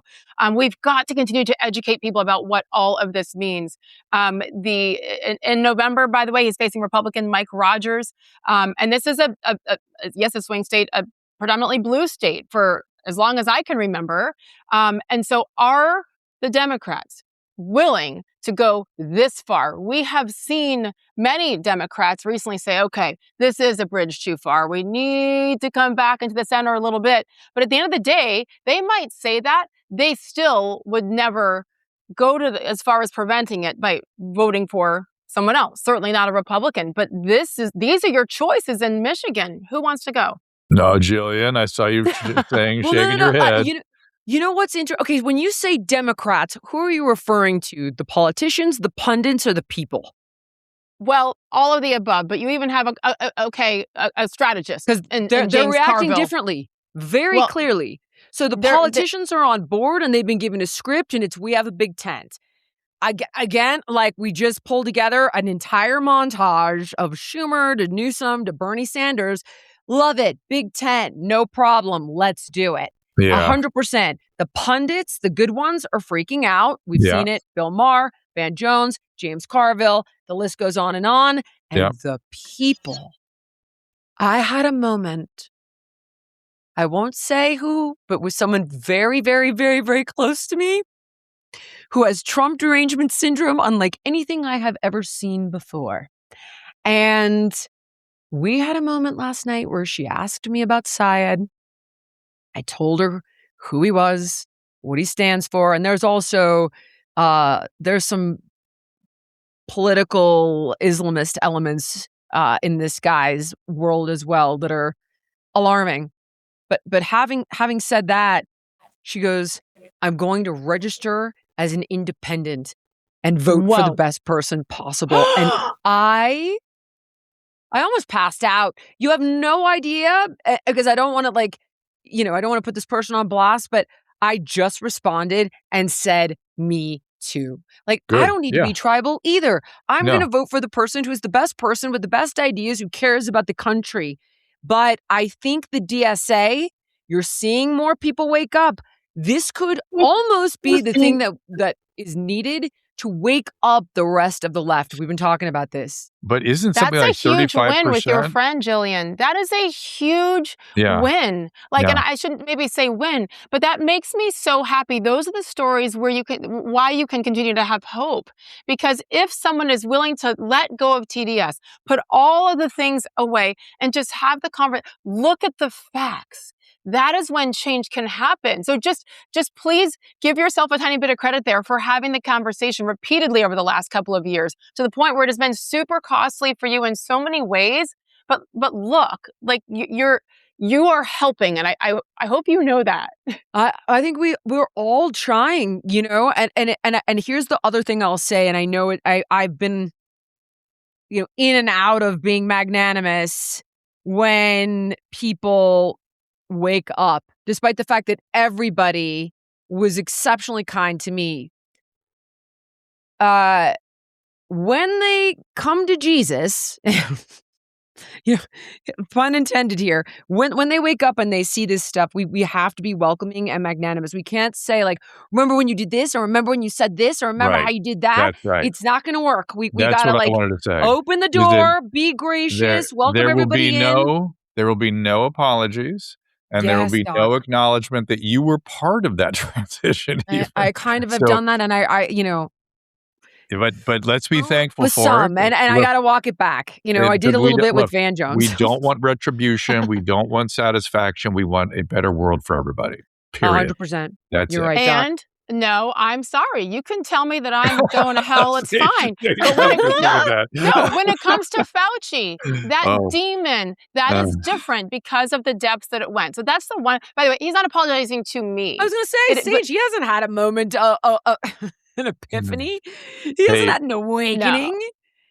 We've got to continue to educate people about what all of this means. In November, by the way, he's facing Republican Mike Rogers. And this is a swing state, a predominantly blue state for as long as I can remember. And so are the Democrats willing to go this far? We have seen many Democrats recently say, okay, this is a bridge too far. We need to come back into the center a little bit. But at the end of the day, they might say that. They still would never go to as far as preventing it by voting for someone else. Certainly not a Republican. But these are your choices in Michigan. Who wants to go? No, Jillian, I saw you saying, shaking your head. You know what's interesting? Okay, when you say Democrats, who are you referring to? The politicians, the pundits, or the people? Well, all of the above, but you even have a strategist. Because they're reacting differently, very clearly. So the politicians are on board and they've been given a script, and it's we have a big tent. Again, like we just pulled together an entire montage of Schumer to Newsom to Bernie Sanders. Love it. Big tent. No problem. Let's do it. Yeah. 100%. The pundits, the good ones, are freaking out. We've seen it. Bill Maher, Van Jones, James Carville. The list goes on. And the people. I had a moment. I won't say who, but with someone very, very, very, very close to me who has Trump derangement syndrome unlike anything I have ever seen before. And we had a moment last night where she asked me about Syed. I told her who he was, what he stands for. And there's also, there's some political Islamist elements in this guy's world as well that are alarming. But having said that, she goes, I'm going to register as an independent and vote for the best person possible. And I almost passed out. You have no idea, because I don't want to I don't want to put this person on blast, but I just responded and said, me too. I don't need to be tribal either. I'm going to vote for the person who is the best person with the best ideas, who cares about the country. But I think the DSA, you're seeing more people wake up. This could almost be the thing that is needed to wake up the rest of the left. We've been talking about this. But isn't something like 35%? That's a huge win with your friend, Jillian. That is a huge win. And I shouldn't maybe say win, but that makes me so happy. Those are the stories why you can continue to have hope. Because if someone is willing to let go of TDS, put all of the things away, and just have the conversation, look at the facts. That is when change can happen. So just please give yourself a tiny bit of credit there for having the conversation repeatedly over the last couple of years, to the point where it has been super costly for you in so many ways. But look, you are helping, and I hope you know that. I think we're all trying, and here's the other thing I'll say, and I know it. I've been, in and out of being magnanimous when people wake up despite the fact that everybody was exceptionally kind to me. When they come to Jesus, pun intended here, when they wake up and they see this stuff, we have to be welcoming and magnanimous. We can't say like, remember when you did this, or remember when you said this, or remember how you did that. That's right. It's not going to work. We That's gotta what I like wanted to say. open the door, be gracious, welcome everybody in. There will be no apologies, and there will Yes, be Doc. no acknowledgement that you were part of that transition. I kind of have done that, and I But let's be thankful with for some, it. and I got to walk it back. I did a little bit with Van Jones. We don't want retribution. We don't want satisfaction. We want a better world for everybody. Period. 100%. That's You're it. right, Doc. And no, I'm sorry. You can tell me that I'm going to hell. It's fine. But When it comes to Fauci, that demon, that is different because of the depths that it went. So that's the one. By the way, he's not apologizing to me. I was going to say, Sage, he hasn't had a moment, an epiphany. He hasn't had an awakening. No.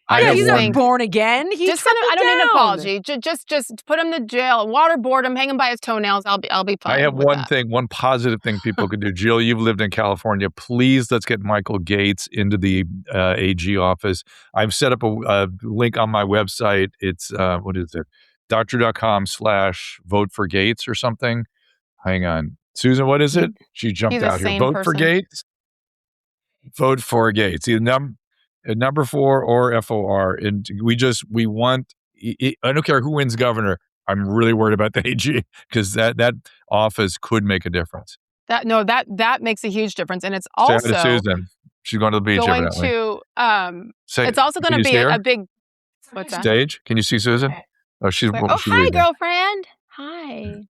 He's not born again. I don't need an apology. Just put him to jail, waterboard him, hang him by his toenails. I'll be fine. I have one positive thing people could do. Jill, you've lived in California. Please, let's get Michael Gates into the AG office. I've set up a link on my website. It's what is it? Doctor.com/vote for Gates or something. Hang on, Susan. What is it? She jumped out here. Vote for Gates. Vote for Gates. Either number 4 or FOR. And we want, I don't care who wins governor. I'm really worried about the AG because that office could make a difference. That makes a huge difference. And it's also Say hi to Susan. She's going to the beach evidently. It's also going to be a big, what's that? Stage. Can you see Susan? Oh, she's hi, leaving. girlfriend. Hi.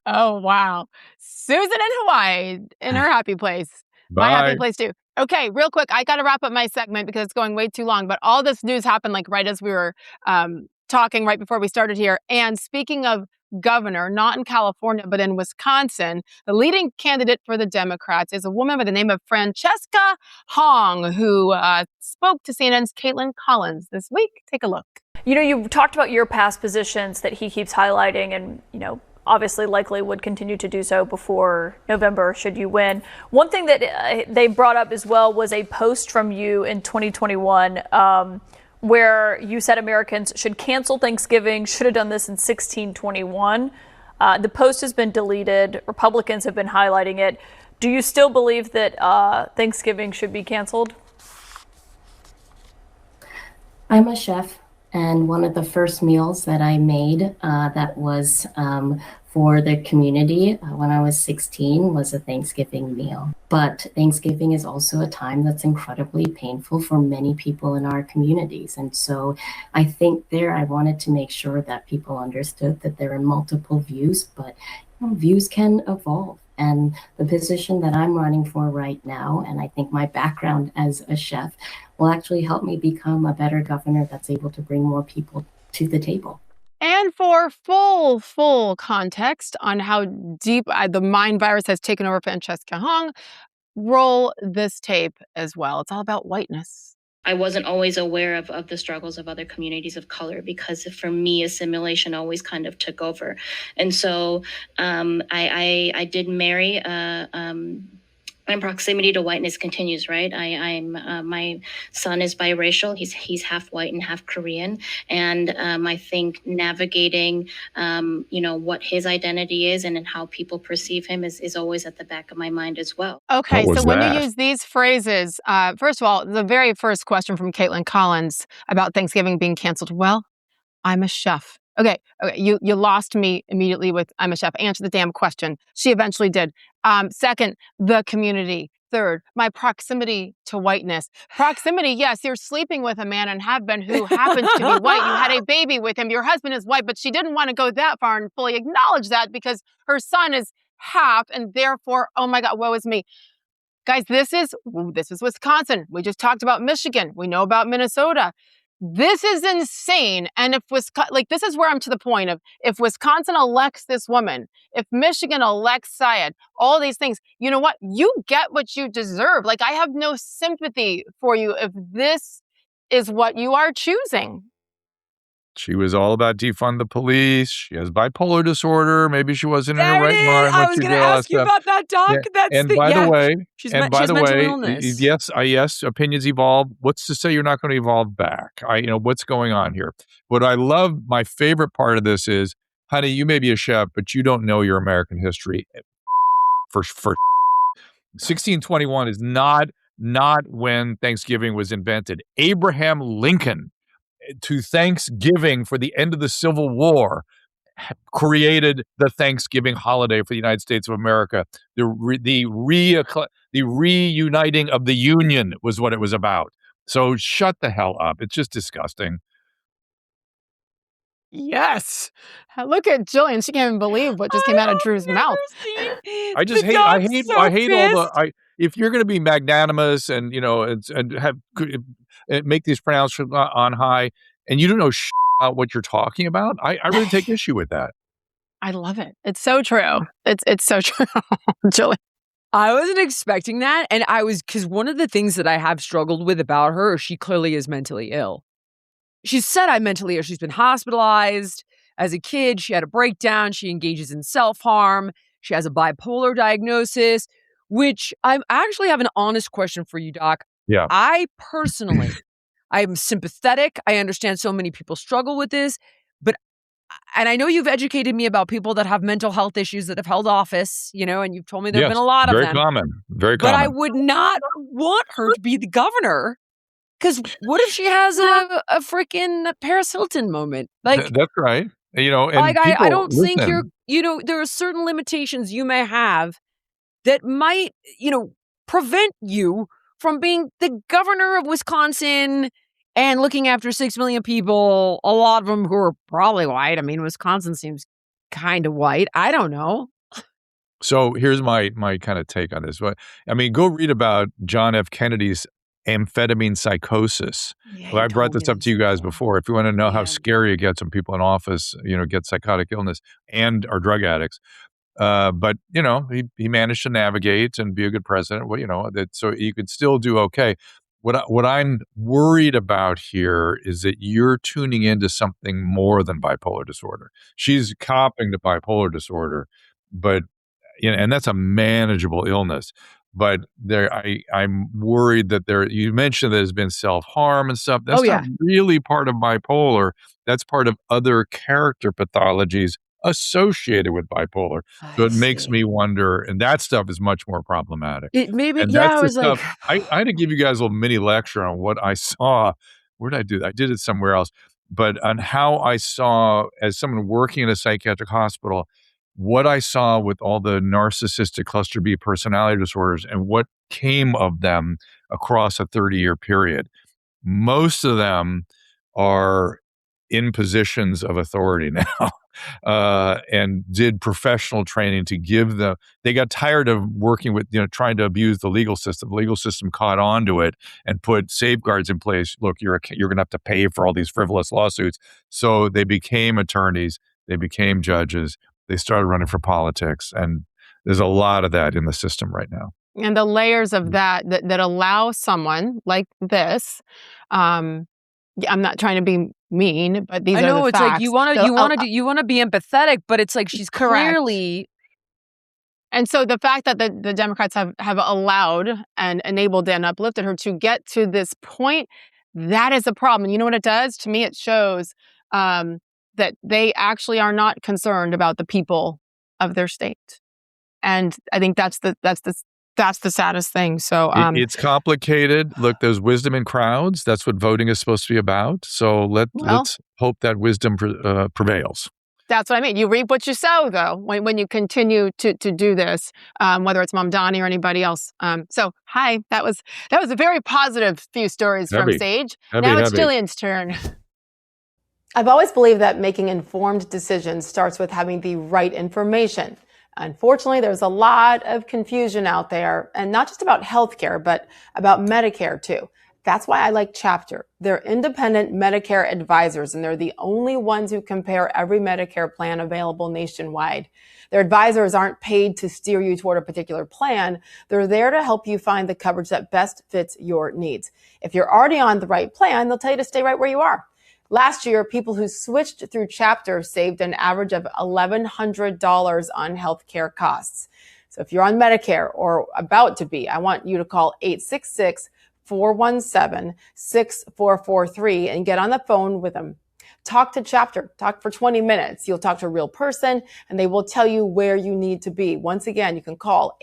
Oh, wow. Susan in Hawaii in her happy place. Bye. My happy place too. Okay, real quick. I got to wrap up my segment because it's going way too long. But all this news happened like right as we were talking right before we started here. And speaking of governor, not in California, but in Wisconsin, the leading candidate for the Democrats is a woman by the name of Francesca Hong, who spoke to CNN's Caitlin Collins this week. Take a look. You talked about your past positions that he keeps highlighting and, obviously likely would continue to do so before November should you win. One thing that they brought up as well was a post from you in 2021 where you said Americans should cancel Thanksgiving, should have done this in 1621. The post has been deleted. Republicans have been highlighting it. Do you still believe that Thanksgiving should be canceled? I'm a chef. And one of the first meals that I made that was for the community when I was 16 was a Thanksgiving meal. But Thanksgiving is also a time that's incredibly painful for many people in our communities. And so I think I wanted to make sure that people understood that there are multiple views, but views can evolve. And the position that I'm running for right now, and I think my background as a chef, will actually help me become a better governor that's able to bring more people to the table. And for full context on how deep the mind virus has taken over Francesca Hong, roll this tape as well. It's all about whiteness. I wasn't always aware of the struggles of other communities of color because for me, assimilation always kind of took over. And so I did marry my proximity to whiteness continues, right? My son is biracial. He's half white and half Korean. And I think navigating, what his identity is and how people perceive him is always at the back of my mind as well. Okay, so when you use these phrases, first of all, the very first question from Caitlin Collins about Thanksgiving being canceled. Well, I'm a chef. Okay, you lost me immediately with I'm a chef. Answer the damn question. She eventually did. Second, the community. Third, my proximity to whiteness. Proximity, yes, you're sleeping with a man and have been who happens to be white. You had a baby with him. Your husband is white, but she didn't want to go that far and fully acknowledge that because her son is half and therefore, oh my God, woe is me. Guys, this is Wisconsin. We just talked about Michigan. We know about Minnesota. This is insane. And if this is where I'm to the point of if Wisconsin elects this woman, if Michigan elects Syed, all these things, you know what? You get what you deserve. Like, I have no sympathy for you if this is what you are choosing. She was all about defund the police. She has bipolar disorder. Maybe she wasn't in her There it right is. mind I when was she going did to all that ask you stuff. about that, Doc. Yeah. That's And the, by yeah. the way, She and has by the mental way, illness. yes, opinions evolve. What's to say you're not going to evolve back? What's going on here? What I love, my favorite part of this is, honey, you may be a chef, but you don't know your American history. For 1621 is not when Thanksgiving was invented. Abraham Lincoln, to Thanksgiving for the end of the Civil War, created the Thanksgiving holiday for the United States of America. The reuniting of the Union was what it was about. So shut the hell up. It's just disgusting. Yes. Look at Jillian. She can't even believe what just came out of Drew's mouth. I just hate. I hate all the. If you're going to be magnanimous and and have make these pronouncements on high, and you don't know about what you're talking about, I really take issue with that. I love it. It's so true. It's so true, Jillian. I wasn't expecting that. And because one of the things that I have struggled with about her is she clearly is mentally ill. She said I'm mentally ill. She's been hospitalized as a kid. She had a breakdown. She engages in self-harm. She has a bipolar diagnosis, which I actually have an honest question for you, Doc. Yeah. I personally, I'm sympathetic. I understand so many people struggle with this, and I know you've educated me about people that have mental health issues that have held office, and you've told me there have been a lot of them. Very common. But I would not want her to be the governor. Because what if she has a freaking Perez Hilton moment? Like, that's right. And I don't think listen. there are certain limitations you may have that might, prevent you from being the governor of Wisconsin and looking after 6 million people, a lot of them who are probably white. I mean, Wisconsin seems kind of white. I don't know. So here's my kind of take on this. I mean, go read about John F. Kennedy's amphetamine psychosis. Well, I brought this up to you guys before. If you want to know how scary it gets when people in office, get psychotic illness and are drug addicts. But he managed to navigate and be a good president. Well, so you could still do okay. What I'm worried about here is that you're tuning into something more than bipolar disorder. She's copping to bipolar disorder, but and that's a manageable illness. But I'm worried that you mentioned there's been self-harm and stuff. That's not really part of bipolar. That's part of other character pathologies associated with bipolar. So it makes me wonder, and that stuff is much more problematic. It maybe, and I was like, I had to give you guys a little mini lecture on what I saw. Where did I do that? I did it somewhere else. But on how I saw, as someone working in a psychiatric hospital, what I saw with all the narcissistic cluster B personality disorders and what came of them across a 30-year period. Most of them are in positions of authority now and did professional training to give them. They got tired of working with, trying to abuse the legal system. The legal system caught on to it and put safeguards in place. Look, you're going to have to pay for all these frivolous lawsuits. So they became attorneys. They became judges. They started running for politics, and there's a lot of that in the system right now. And the layers of that allow someone like this. I'm not trying to be mean, but these are the it's facts. like you want to be empathetic, but it's like she's clearly. And so the fact that the Democrats have allowed and enabled and uplifted her to get to this point, that is a problem. And you know what it does? To me, it shows that they actually are not concerned about the people of their state. And I think that's the saddest thing. So it's complicated. Look, there's wisdom in crowds. That's what voting is supposed to be about. So let's hope that wisdom prevails. That's what I mean. You reap what you sow, though, when you continue to do this, whether it's Mom Donnie or anybody else. So, hi, that was a very positive few stories from Sage. Now it's Jillian's turn. I've always believed that making informed decisions starts with having the right information. Unfortunately, there's a lot of confusion out there, and not just about healthcare, but about Medicare too. That's why I like Chapter. They're independent Medicare advisors, and they're the only ones who compare every Medicare plan available nationwide. Their advisors aren't paid to steer you toward a particular plan. They're there to help you find the coverage that best fits your needs. If you're already on the right plan, they'll tell you to stay right where you are. Last year, people who switched through Chapter saved an average of $1,100 on healthcare costs. So if you're on Medicare or about to be, I want you to call 866-417-6443 and get on the phone with them. Talk to Chapter. Talk for 20 minutes. You'll talk to a real person, and they will tell you where you need to be. Once again, you can call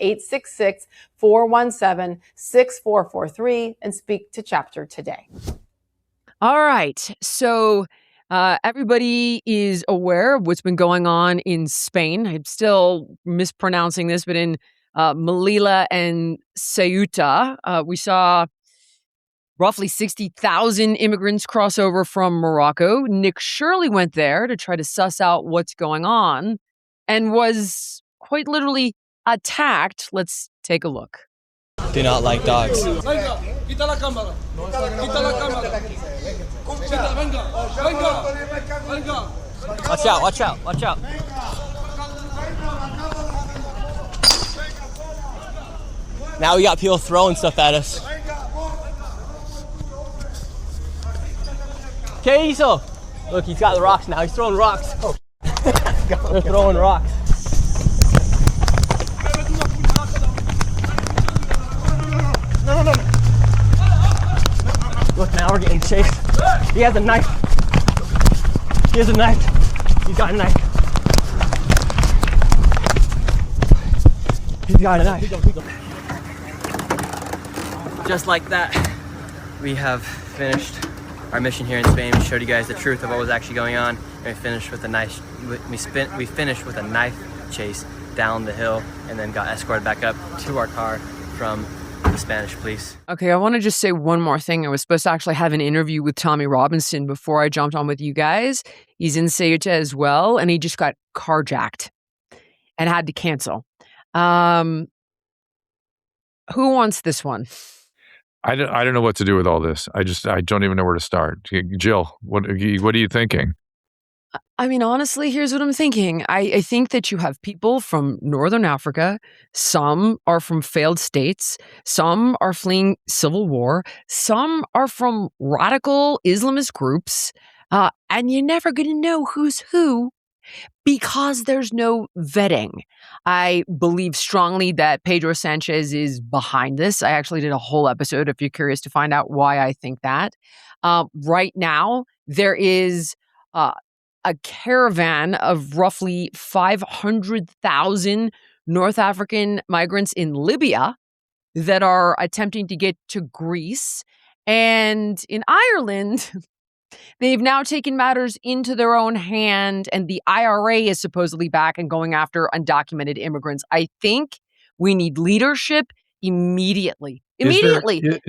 866-417-6443 and speak to Chapter today. All right. So everybody is aware of what's been going on in Spain. I'm still mispronouncing this, but in Melilla and Ceuta, we saw roughly 60,000 immigrants cross over from Morocco. Nick Shirley went there to try to suss out what's going on and was quite literally attacked. Let's take a look. Do not like dogs. Watch out, watch out, watch out. Now we got people throwing stuff at us. ¿Qué hizo? Look, he's got the rocks now. He's throwing rocks. Oh. They're throwing rocks. No. Look, now we're getting chased. He has a knife. He has a knife. He's got a knife. He's got a knife. Just like that, we have finished our mission here in Spain. We showed you guys the truth of what was actually going on, and we finished with a knife. We finished with a knife chase down the hill, and then got escorted back up to our car from the Spanish police. Okay, I want to just say one more thing. I was supposed to actually have an interview with Tommy Robinson before I jumped on with you guys. He's in Ceuta as well, and he just got carjacked and had to cancel. Who wants this one? I don't know what to do with all this. I don't even know where to start. Jill, what are you thinking? I mean, honestly, here's what I'm thinking. I think that you have people from Northern Africa. Some are from failed states. Some are fleeing civil war. Some are from radical Islamist groups. And you're never going to know who's who because there's no vetting. I believe strongly that Pedro Sanchez is behind this. I actually did a whole episode if you're curious to find out why I think that. Right now, there is a caravan of roughly 500,000 North African migrants in Libya that are attempting to get to Greece. And in Ireland, they've now taken matters into their own hand, and the IRA is supposedly back and going after undocumented immigrants. I think we need leadership immediately.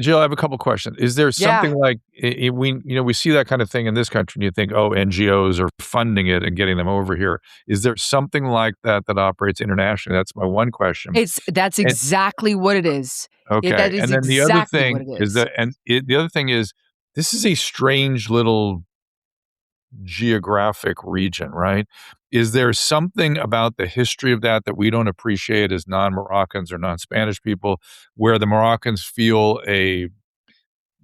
Jill, I have a couple questions. Is there something like we see that kind of thing in this country, and you think, oh, NGOs are funding it and getting them over here? Is there something like that operates internationally? That's my one question. That's exactly what it is. Okay, that is and then the exactly other thing what it is. The other thing is this is a strange little geographic region, right? Is there something about the history of that we don't appreciate as non-Moroccans or non-Spanish people, where the Moroccans feel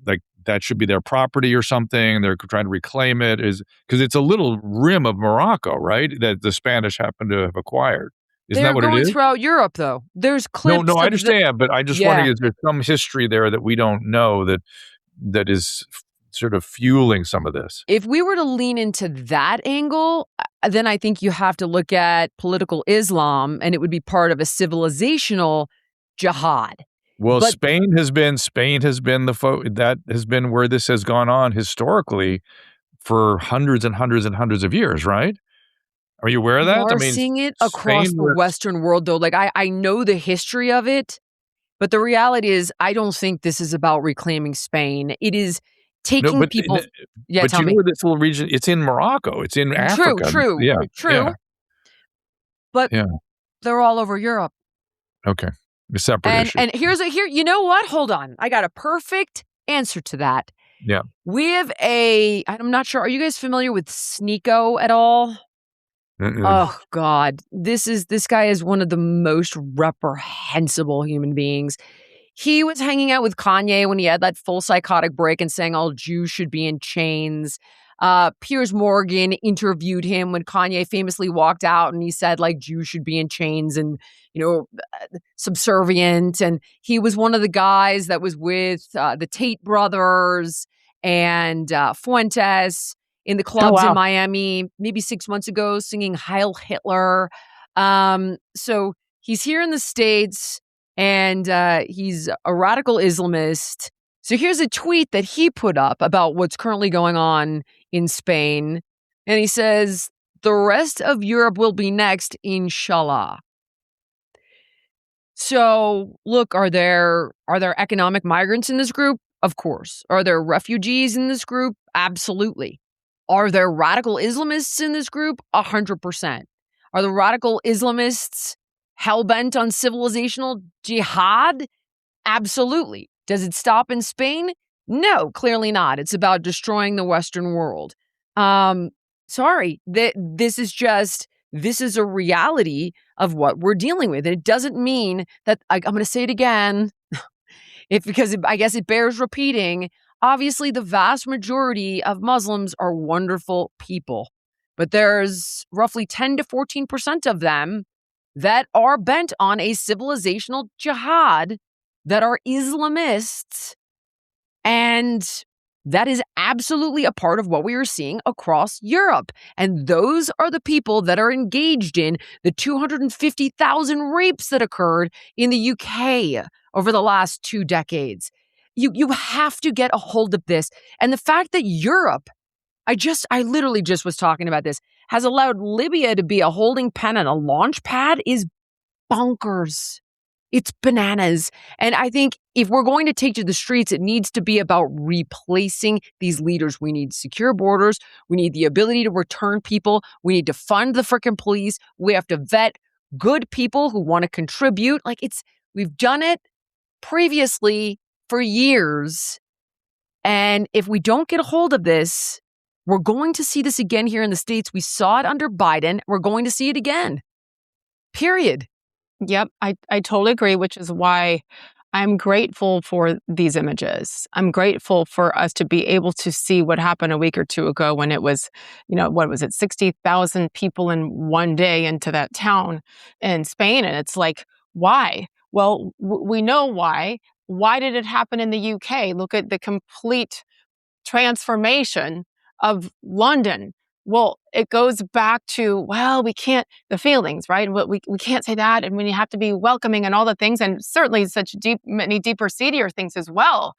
like that should be their property or something? They're trying to reclaim it, because it's a little rim of Morocco, right? That the Spanish happen to have acquired. Isn't that what it is? They're going throughout Europe, though. There's clips. No, I understand, but I just wondering, is there some history there that we don't know that is sort of fueling some of this? If we were to lean into that angle, then I think you have to look at political Islam, and it would be part of a civilizational jihad. Well, Spain has been that has been where this has gone on historically for hundreds and hundreds and hundreds of years, right? Are you aware of that? We're seeing it across the Western world, though. Like I know the history of it, but the reality is, I don't think this is about reclaiming Spain. It is taking people. Yeah, but tell me. Where this little region? It's in Morocco. It's in Africa. True. Yeah. But they're all over Europe. Okay, a separate issue. And you know what? Hold on, I got a perfect answer to that. Yeah, we have I'm not sure. Are you guys familiar with Sneako at all? Mm-mm. Oh God, this guy is one of the most reprehensible human beings. He was hanging out with Kanye when he had that full psychotic break and saying all Jews should be in chains. Piers Morgan interviewed him when Kanye famously walked out and he said, like, Jews should be in chains and, subservient. And he was one of the guys that was with the Tate brothers and Fuentes in the clubs in Miami maybe 6 months ago singing Heil Hitler. So he's here in the States and he's a radical Islamist. So here's a tweet that he put up about what's currently going on in Spain. And he says, the rest of Europe will be next, inshallah. So look, are there economic migrants in this group? Of course. Are there refugees in this group? Absolutely. Are there radical Islamists in this group? 100%. Are the radical Islamists hell-bent on civilizational jihad? Absolutely. Does it stop in Spain? No, clearly not. It's about destroying the Western world. Sorry, this is a reality of what we're dealing with. And it doesn't mean that, I'm going to say it again, because I guess it bears repeating. Obviously, the vast majority of Muslims are wonderful people, but there's roughly 10 to 14% of them that are bent on a civilizational jihad, that are Islamists, and that is absolutely a part of what we are seeing across Europe. And those are the people that are engaged in the 250,000 rapes that occurred in the UK over the last 2 decades. You have to get a hold of this. And the fact that Europe, I literally just was talking about this, has allowed Libya to be a holding pen and a launch pad is bonkers. It's bananas. And I think if we're going to take to the streets, it needs to be about replacing these leaders. We need secure borders. We need the ability to return people. We need to fund the frickin' police. We have to vet good people who want to contribute. We've done it previously for years. And if we don't get a hold of this, we're going to see this again here in the States. We saw it under Biden. We're going to see it again. Period. Yep, I totally agree, which is why I'm grateful for these images. I'm grateful for us to be able to see what happened a week or two ago when it was, 60,000 people in one day into that town in Spain. And it's like, why? Well, we know why. Why did it happen in the UK? Look at the complete transformation of London. Well, it goes back to, we can't, the feelings, right? We can't say that. And when you have to be welcoming and all the things, and certainly many deeper, seedier things as well.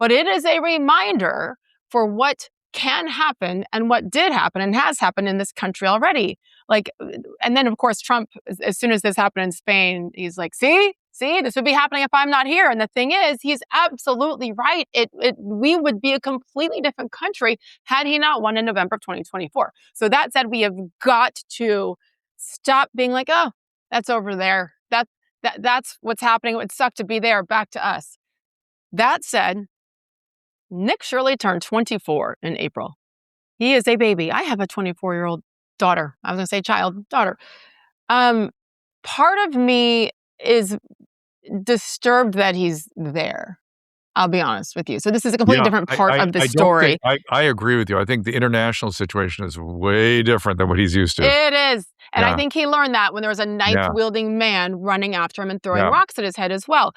But it is a reminder for what can happen and what did happen and has happened in this country already. And then of course, Trump, as soon as this happened in Spain, he's like, see, this would be happening if I'm not here. And the thing is, he's absolutely right. We would be a completely different country had he not won in November of 2024. So that said, we have got to stop being like, oh, that's over there. That's what's happening. It would suck to be there. Back to us. That said, Nick Shirley turned 24 in April. He is a baby. I have a 24-year-old daughter. I was going to say daughter. Part of me is disturbed that he's there. I'll be honest with you. So this is a completely different part of the story. I agree with you. I think the international situation is way different than what he's used to. It is. And I think he learned that when there was a knife-wielding man running after him and throwing rocks at his head as well.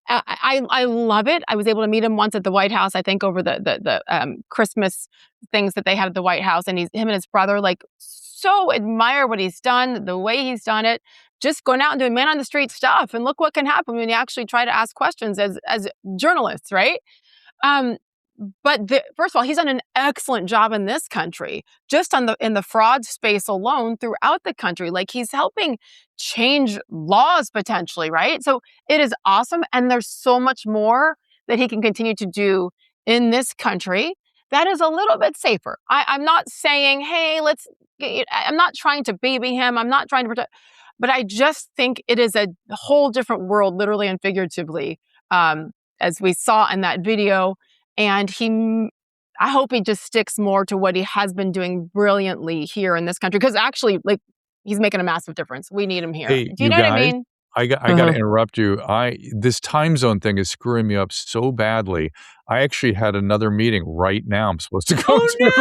I love it. I was able to meet him once at the White House, I think over the Christmas things that they had at the White House. And him and his brother, so admire what he's done, the way he's done it. Just going out and doing man on the street stuff. And look what can happen when you actually try to ask questions as journalists, right? But first of all, he's done an excellent job in this country, just in the fraud space alone throughout the country. He's helping change laws potentially, right? So it is awesome. And there's so much more that he can continue to do in this country that is a little bit safer. I'm not saying, hey, I'm not trying to baby him. I'm not trying to protect. But I just think it is a whole different world, literally and figuratively, as we saw in that video. And I hope he just sticks more to what he has been doing brilliantly here in this country. Because actually, he's making a massive difference. We need him here. Hey, Do you know what I mean? I got to interrupt you. This time zone thing is screwing me up so badly. I actually had another meeting right now I'm supposed to go to.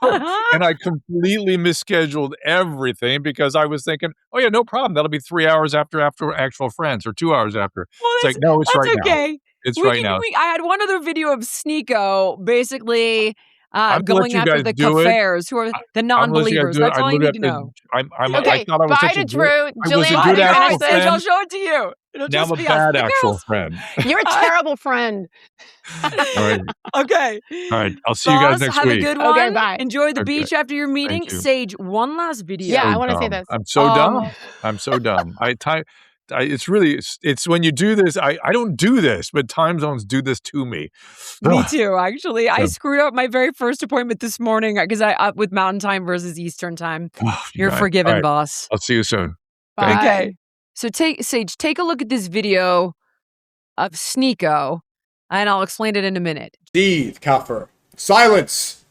Oh, And I completely misscheduled everything because I was thinking, oh yeah, no problem. That'll be 3 hours after actual friends, or 2 hours after. Well, It's like, no, it's that's right now. okay. It's right now. I had one other video of Sneako basically I'm gonna let going you after guys the do it. kafirs, who are the I'm gonna let you guys non-believers. do it. That's all you need to know. I Okay, thought I was bye such to a Drew. good, I was a Jillian, good can you actual finish this? Sage, I'll friend. show it to you. It'll Now I'm just a be bad us. actual friend. You're a terrible friend. All right. Okay. All right. I'll see you guys Boss, next have week. a good one. Okay, bye. Enjoy the Okay. beach after your meeting. Thank you. Sage, one last video. Yeah, I want to see this. I'm so dumb. I'm so dumb. It's really, it's when you do this, I don't do this, but time zones do this to me. Me Ugh. too, actually. I Yeah. screwed up my very first appointment this morning because I with Mountain Time versus Eastern Time. Oh, you You're guys. forgiven, All right. boss. I'll see you soon. Bye. Okay. So Sage, take a look at this video of Sneako, and I'll explain it in a minute. Breathe, Kafir. Silence.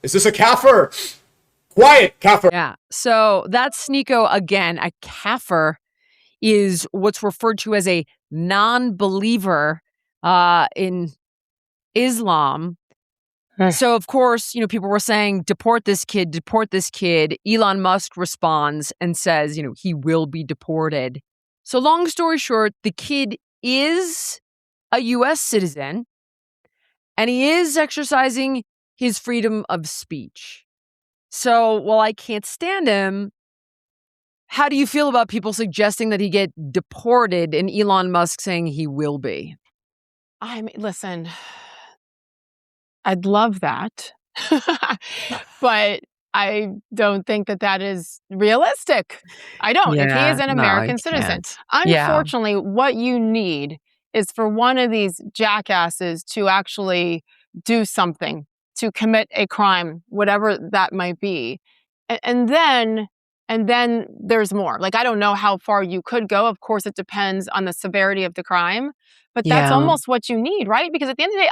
Is this a Kafir? Quiet, Kafir. Yeah. So that's Sneako again. A kafir is what's referred to as a non-believer in Islam. So, of course, people were saying, deport this kid, deport this kid. Elon Musk responds and says, he will be deported. So, long story short, the kid is a U.S. citizen and he is exercising his freedom of speech. So, while I can't stand him, how do you feel about people suggesting that he get deported and Elon Musk saying he will be? I mean, listen, I'd love that, but I don't think that is realistic. I don't. If he is an American citizen, unfortunately, what you need is for one of these jackasses to actually do something, to commit a crime, whatever that might be, and then there's more. Like, I don't know how far you could go. Of course, it depends on the severity of the crime, but that's almost what you need, right? Because at the end of the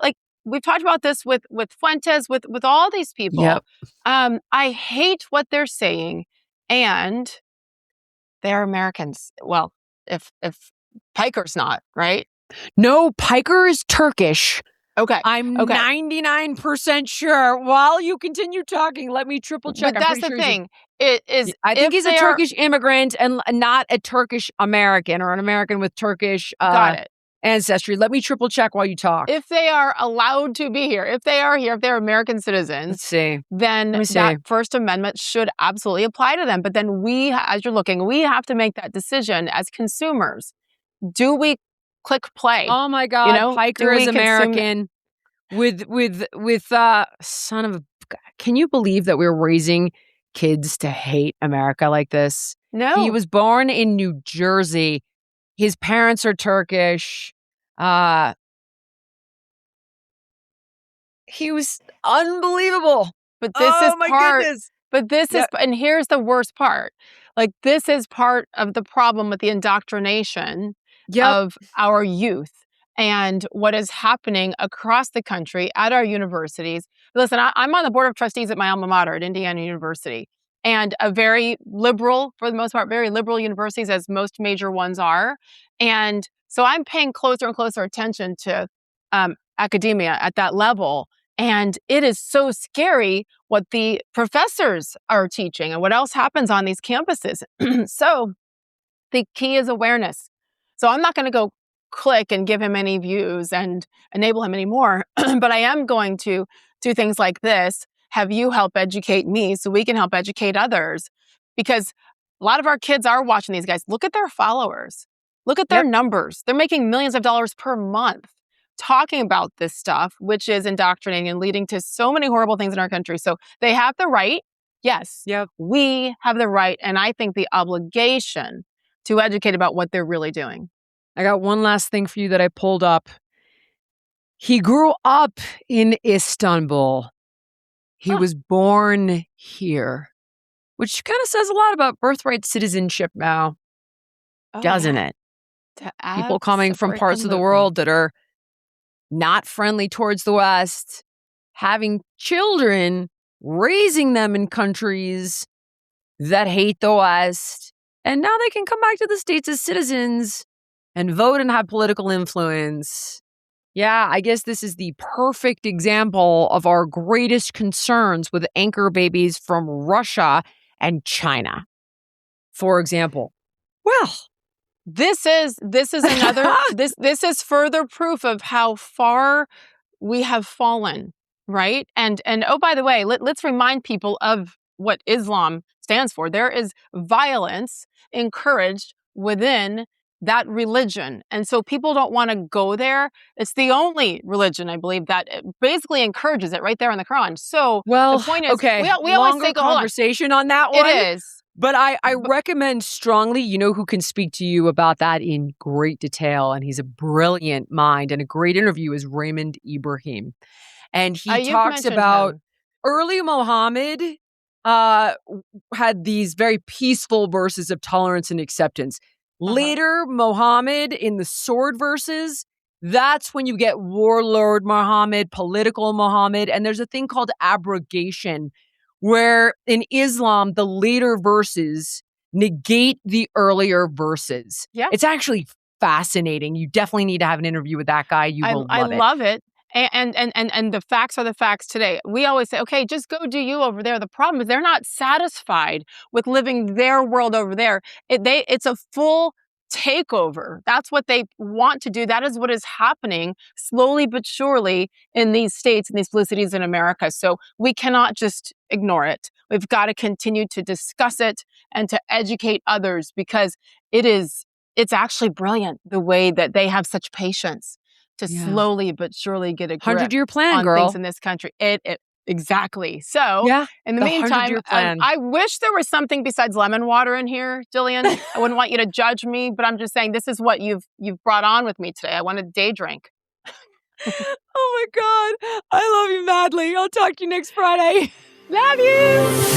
day, we've talked about this with Fuentes, with all these people. Yep. I hate what they're saying, and they're Americans. Well, if Piker's not, right? No, Piker is Turkish. Okay. I'm 99% sure. While you continue talking, let me triple check. But that's the thing. I think he's a Turkish immigrant and not a Turkish American or an American with Turkish got it. ancestry. Let me triple check while you talk. If they are allowed to be here, if they are here, if they're American citizens, Let's see. Then that First Amendment should absolutely apply to them. But then we, as you're looking, we have to make that decision as consumers. Do we click play? Oh my God, Piker is American with son of a. Can you believe that we're raising kids to hate America like this? No. He was born in New Jersey. His parents are Turkish. He was unbelievable. But this is part. Goodness. But this is, and here's the worst part. This is part of the problem with the indoctrination of our youth and what is happening across the country at our universities. Listen, I'm on the board of trustees at my alma mater at Indiana University, and a very liberal, for the most part, very liberal universities, as most major ones are. And so I'm paying closer and closer attention to academia at that level. And it is so scary what the professors are teaching and what else happens on these campuses. So the key is awareness. So I'm not going to go click and give him any views and enable him anymore, but I am going to do things like this, have you help educate me so we can help educate others. Because a lot of our kids are watching these guys. Look at their followers. Look at their numbers. They're making millions of dollars per month talking about this stuff, which is indoctrinating and leading to so many horrible things in our country. So they have the right. Yes, we have the right, and I think the obligation to educate about what they're really doing. I got one last thing for you that I pulled up. He grew up in Istanbul. He was born here, which kind of says a lot about birthright citizenship now, doesn't it? People coming from parts of the world that are not friendly towards the West, having children, raising them in countries that hate the West, And now they can come back to the States as citizens and vote and have political influence. Yeah, I guess this is the perfect example of our greatest concerns with anchor babies from Russia and China. For example, well, This is another this is further proof of how far we have fallen, right? And oh, by the way, let's remind people of what Islam stands for. There is violence encouraged within that religion. And so people don't want to go there. It's the only religion, I believe, that basically encourages it right there in the Quran. So well, the point is, okay, we always say, conversation on that one. It is. But I recommend strongly, you know who can speak to you about that in great detail, and he's a brilliant mind, and a great interview is Raymond Ibrahim. And he talks about early Muhammad had these very peaceful verses of tolerance and acceptance. Later, Muhammad in the sword verses, that's when you get warlord Muhammad, political Muhammad, and there's a thing called abrogation, where in Islam, the later verses negate the earlier verses. Yeah. It's actually fascinating. You definitely need to have an interview with that guy. You will love it. I love it. And the facts are the facts today. We always say, okay, just go do you over there. The problem is they're not satisfied with living their world over there. It's a full takeover. That's what they want to do. That is what is happening slowly but surely in these states, in these blue cities in America. So we cannot just ignore it. We've got to continue to discuss it and to educate others, because it's actually brilliant the way that they have such patience to slowly but surely get a grip 100-year plan, on girl. things in this country. Exactly. So in the meantime, 100-year plan. I wish there was something besides lemon water in here, Jillian. I wouldn't want you to judge me, but I'm just saying this is what you've brought on with me today. I want a day drink. Oh my God. I love you madly. I'll talk to you next Friday. Love you.